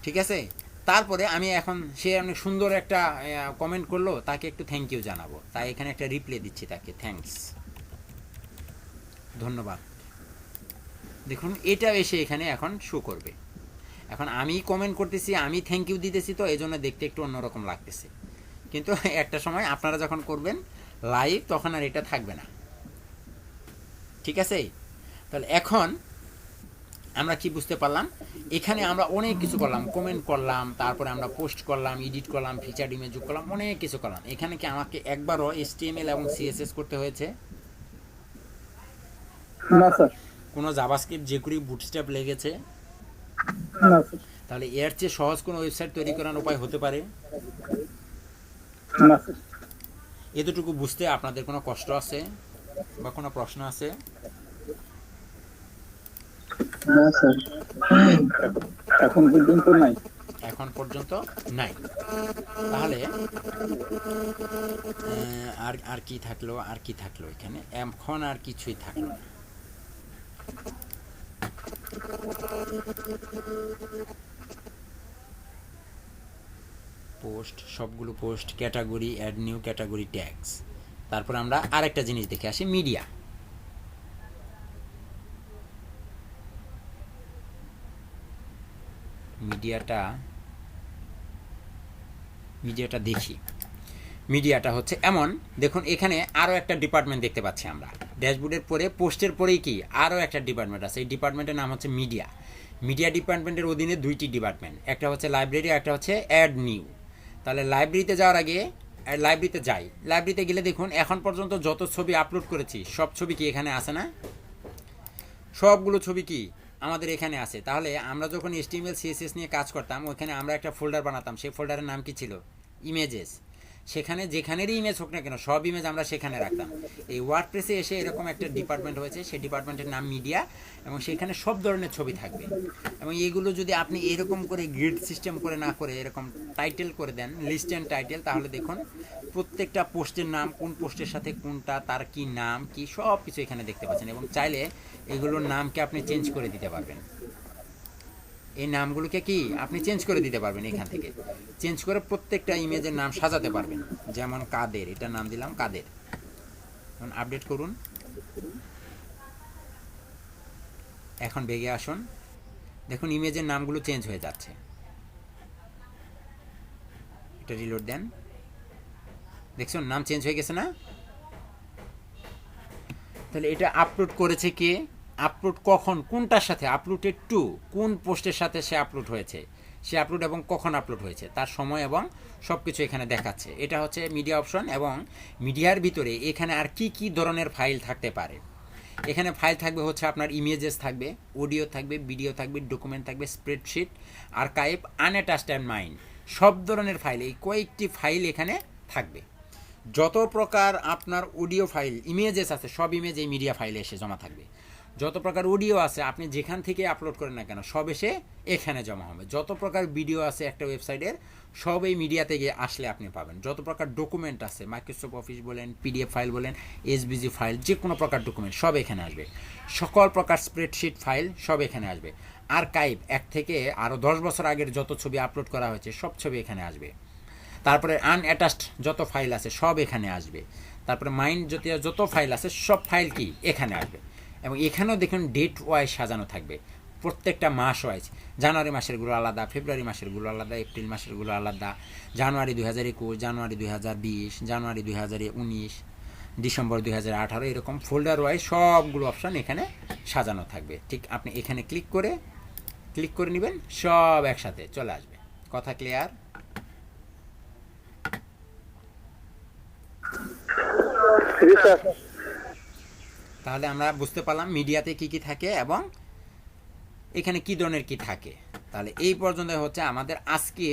ঠিক আছে, তারপরে আমি এখন সে অনেক সুন্দর একটা কমেন্ট করলো, তাকে একটু থ্যাংক ইউ জানাবো, তাই এখানে একটা রিপ্লাই দিচ্ছি তাকে, থ্যাঙ্কস, ধন্যবাদ। দেখুন এটা এসে এখানে এখন শো করবে। এখন আমি কমেন্ট করতেছি, আমি থ্যাংক ইউ দিতেছি, তো এই জন্য দেখতে একটু অন্যরকম লাগতেছে। কিন্তু একটা সময় আপনারা যখন করবেন লাইভ তখন আর এটা থাকবে না। ঠিক আছে, তাহলে এখন আমরা কি বুঝতে পারলাম? এখানে আমরা অনেক কিছু করলাম, কমেন্ট করলাম, তারপরে আমরা পোস্ট করলাম, এডিট করলাম, ফিচার ইমেজ যোগ করলাম, অনেক কিছু করলাম। এখানে কি আমাকে একবারও HTML এবং CSS করতে হয়েছে? না স্যার। কোনো জাভাস্ক্রিপ্ট জেকুরি বুটস্ট্র্যাপ লেগেছে? না স্যার। তাহলে এর চেয়ে সহজ কোনো ওয়েবসাইট তৈরি করার উপায় হতে পারে? না স্যার। এতটুকু বুঝতে আপনাদের কোনো কষ্ট আছে বা কোনো প্রশ্ন আছে? না স্যার, এখন পর্যন্ত নাই। এখন পর্যন্ত নাই। তাহলে আর কি থাকলো, আর কি থাকলো এখানে? এখন আর কিছুই থাকলো না। পোস্ট, সবগুলো post, category, add new category, tags. তারপর আমরা আরেকটা জিনিস দেখে আসি, মিডিয়া। মিডিয়াটা দেখি। মিডিয়াটা হচ্ছে এমন, দেখুন এখানে আরও একটা ডিপার্টমেন্ট দেখতে পাচ্ছি আমরা। ড্যাশবোর্ডের পরে পোস্টের পরেই কি আরও একটা ডিপার্টমেন্ট আছে, এই ডিপার্টমেন্টের নাম হচ্ছে মিডিয়া। মিডিয়া ডিপার্টমেন্টের অধীনে দুইটি ডিপার্টমেন্ট, একটা হচ্ছে লাইব্রেরি, একটা হচ্ছে অ্যাড নিউ। তাহলে লাইব্রেরিতে যাওয়ার আগে লাইব্রেরিতে যাই। লাইব্রেরিতে গেলে দেখুন এখন পর্যন্ত যত ছবি আপলোড করেছি সব ছবি কি এখানে আছে না? সবগুলো ছবি কি আমাদের এখানে আছে। তাহলে আমরা যখন HTML CSS নিয়ে কাজ করতাম, ওখানে আমরা একটা ফোল্ডার বানাতাম, সেই ফোল্ডারের নাম কি ছিল? ইমেজেস। সেখানে যেখানেরই ইমেজ হোক না কেন সব ইমেজ আমরা সেখানে রাখতাম। এই ওয়ার্ডপ্রেসে এসে এরকম একটা ডিপার্টমেন্ট হয়েছে, সেই ডিপার্টমেন্টের নাম মিডিয়া, এবং সেখানে সব ধরনের ছবি থাকবে। এবং এইগুলো যদি আপনি এরকম করে গ্রিড সিস্টেম করে না করে এরকম টাইটেল করে দেন, লিস্ট অ্যান্ড টাইটেল, তাহলে দেখুন প্রত্যেকটা পোস্টের নাম, কোন পোস্টের সাথে কোনটা, তার কি নাম কি, সব কিছু এখানে দেখতে পাচ্ছেন। এবং চাইলে এগুলোর নামকে আপনি চেঞ্জ করে দিতে পারবেন। এই নামগুলোকে কি আপনি চেঞ্জ করে দিতে পারবেন, এখান থেকে চেঞ্জ করে প্রত্যেকটা ইমেজের নাম সাজাতে পারবেন। যেমন কাদের, এটার নাম দিলাম কাদের। এখন আপডেট করুন, এখন বেগে আসুন, দেখুন ইমেজের নামগুলো চেঞ্জ হয়ে যাচ্ছে। এটা রিলোড দেন, দেখছেন নাম চেঞ্জ হয়ে গেছে না? তাহলে এটা আপলোড করেছে কে? আপলোড কখন, কোনটার সাথে আপলোডেড টু, কোন পোস্টের সাথে সে আপলোড হয়েছে, সে আপলোড এবং কখন আপলোড হয়েছে, তার সময় এবং সব কিছু এখানে দেখাচ্ছে। এটা হচ্ছে মিডিয়া অপশন। এবং মিডিয়ার ভিতরে এখানে আর কি কি ধরনের ফাইল থাকতে পারে? এখানে ফাইল থাকবে হচ্ছে আপনার ইমেজেস থাকবে, অডিও থাকবে, ভিডিও থাকবে, ডকুমেন্ট থাকবে, স্প্রেডশিট, আর্কাইভ, আনঅ্যাটাচড অ্যান্ড মাইন্ড, সব ধরনের ফাইল, এই কয়েকটি ফাইল এখানে থাকবে। যত প্রকার আপনার অডিও ফাইল, ইমেজেস আছে, সব ইমেজ এই মিডিয়া ফাইলে এসে জমা থাকবে। যত প্রকার অডিও আছে আপনি যেখান থেকে আপলোড করেন না কেন সব এসে এখানে জমা হবে। যত প্রকার ভিডিও আছে একটা ওয়েবসাইটের, সব এই মিডিয়াতে গিয়ে আসলে আপনি পাবেন। যত প্রকার ডকুমেন্ট আছে, মাইক্রোসফট অফিস বলেন, PDF ফাইল বলেন, SVG ফাইল, যে কোনো প্রকার ডকুমেন্ট সব এখানে আসবে। সকল প্রকার স্প্রেডশিট ফাইল সব এখানে আসবে। আর্কাইভ, 1 থেকে আরও 10 বছর আগের যত ছবি আপলোড করা হয়েছে সব ছবি এখানে আসবে। তারপরে আনঅ্যাটাচড যত ফাইল আছে সব এখানে আসবে। তারপরে মাইন্ড যত ফাইল আছে সব ফাইল কি এখানে আসবে, এবং এখানেও দেখুন ডেট ওয়াইজ সাজানো থাকবে, প্রত্যেকটা মাস ওয়াইজ। জানুয়ারি মাসেরগুলো আলাদা, ফেব্রুয়ারি মাসেরগুলো আলাদা, এপ্রিল মাসেরগুলো আলাদা, জানুয়ারি 2021, জানুয়ারি 2020, জানুয়ারি 2019, ডিসেম্বর 2018, এরকম ফোল্ডার ওয়াইজ সবগুলো অপশান এখানে সাজানো থাকবে। ঠিক আপনি এখানে ক্লিক করে নেবেন, সব একসাথে চলে আসবে। কথা ক্লিয়ার? তাহলে আমরা বুঝতে পারলাম মিডিয়াতে কি কি থাকে এবং এখানে কি ধরনের কি থাকে। তাহলে এই পর্যন্ত হচ্ছে আমাদের আজকে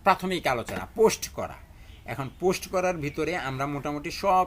প্রাথমিক আলোচনা পোস্ট করা। এখন পোস্ট করার ভিতরে আমরা মোটামুটি সব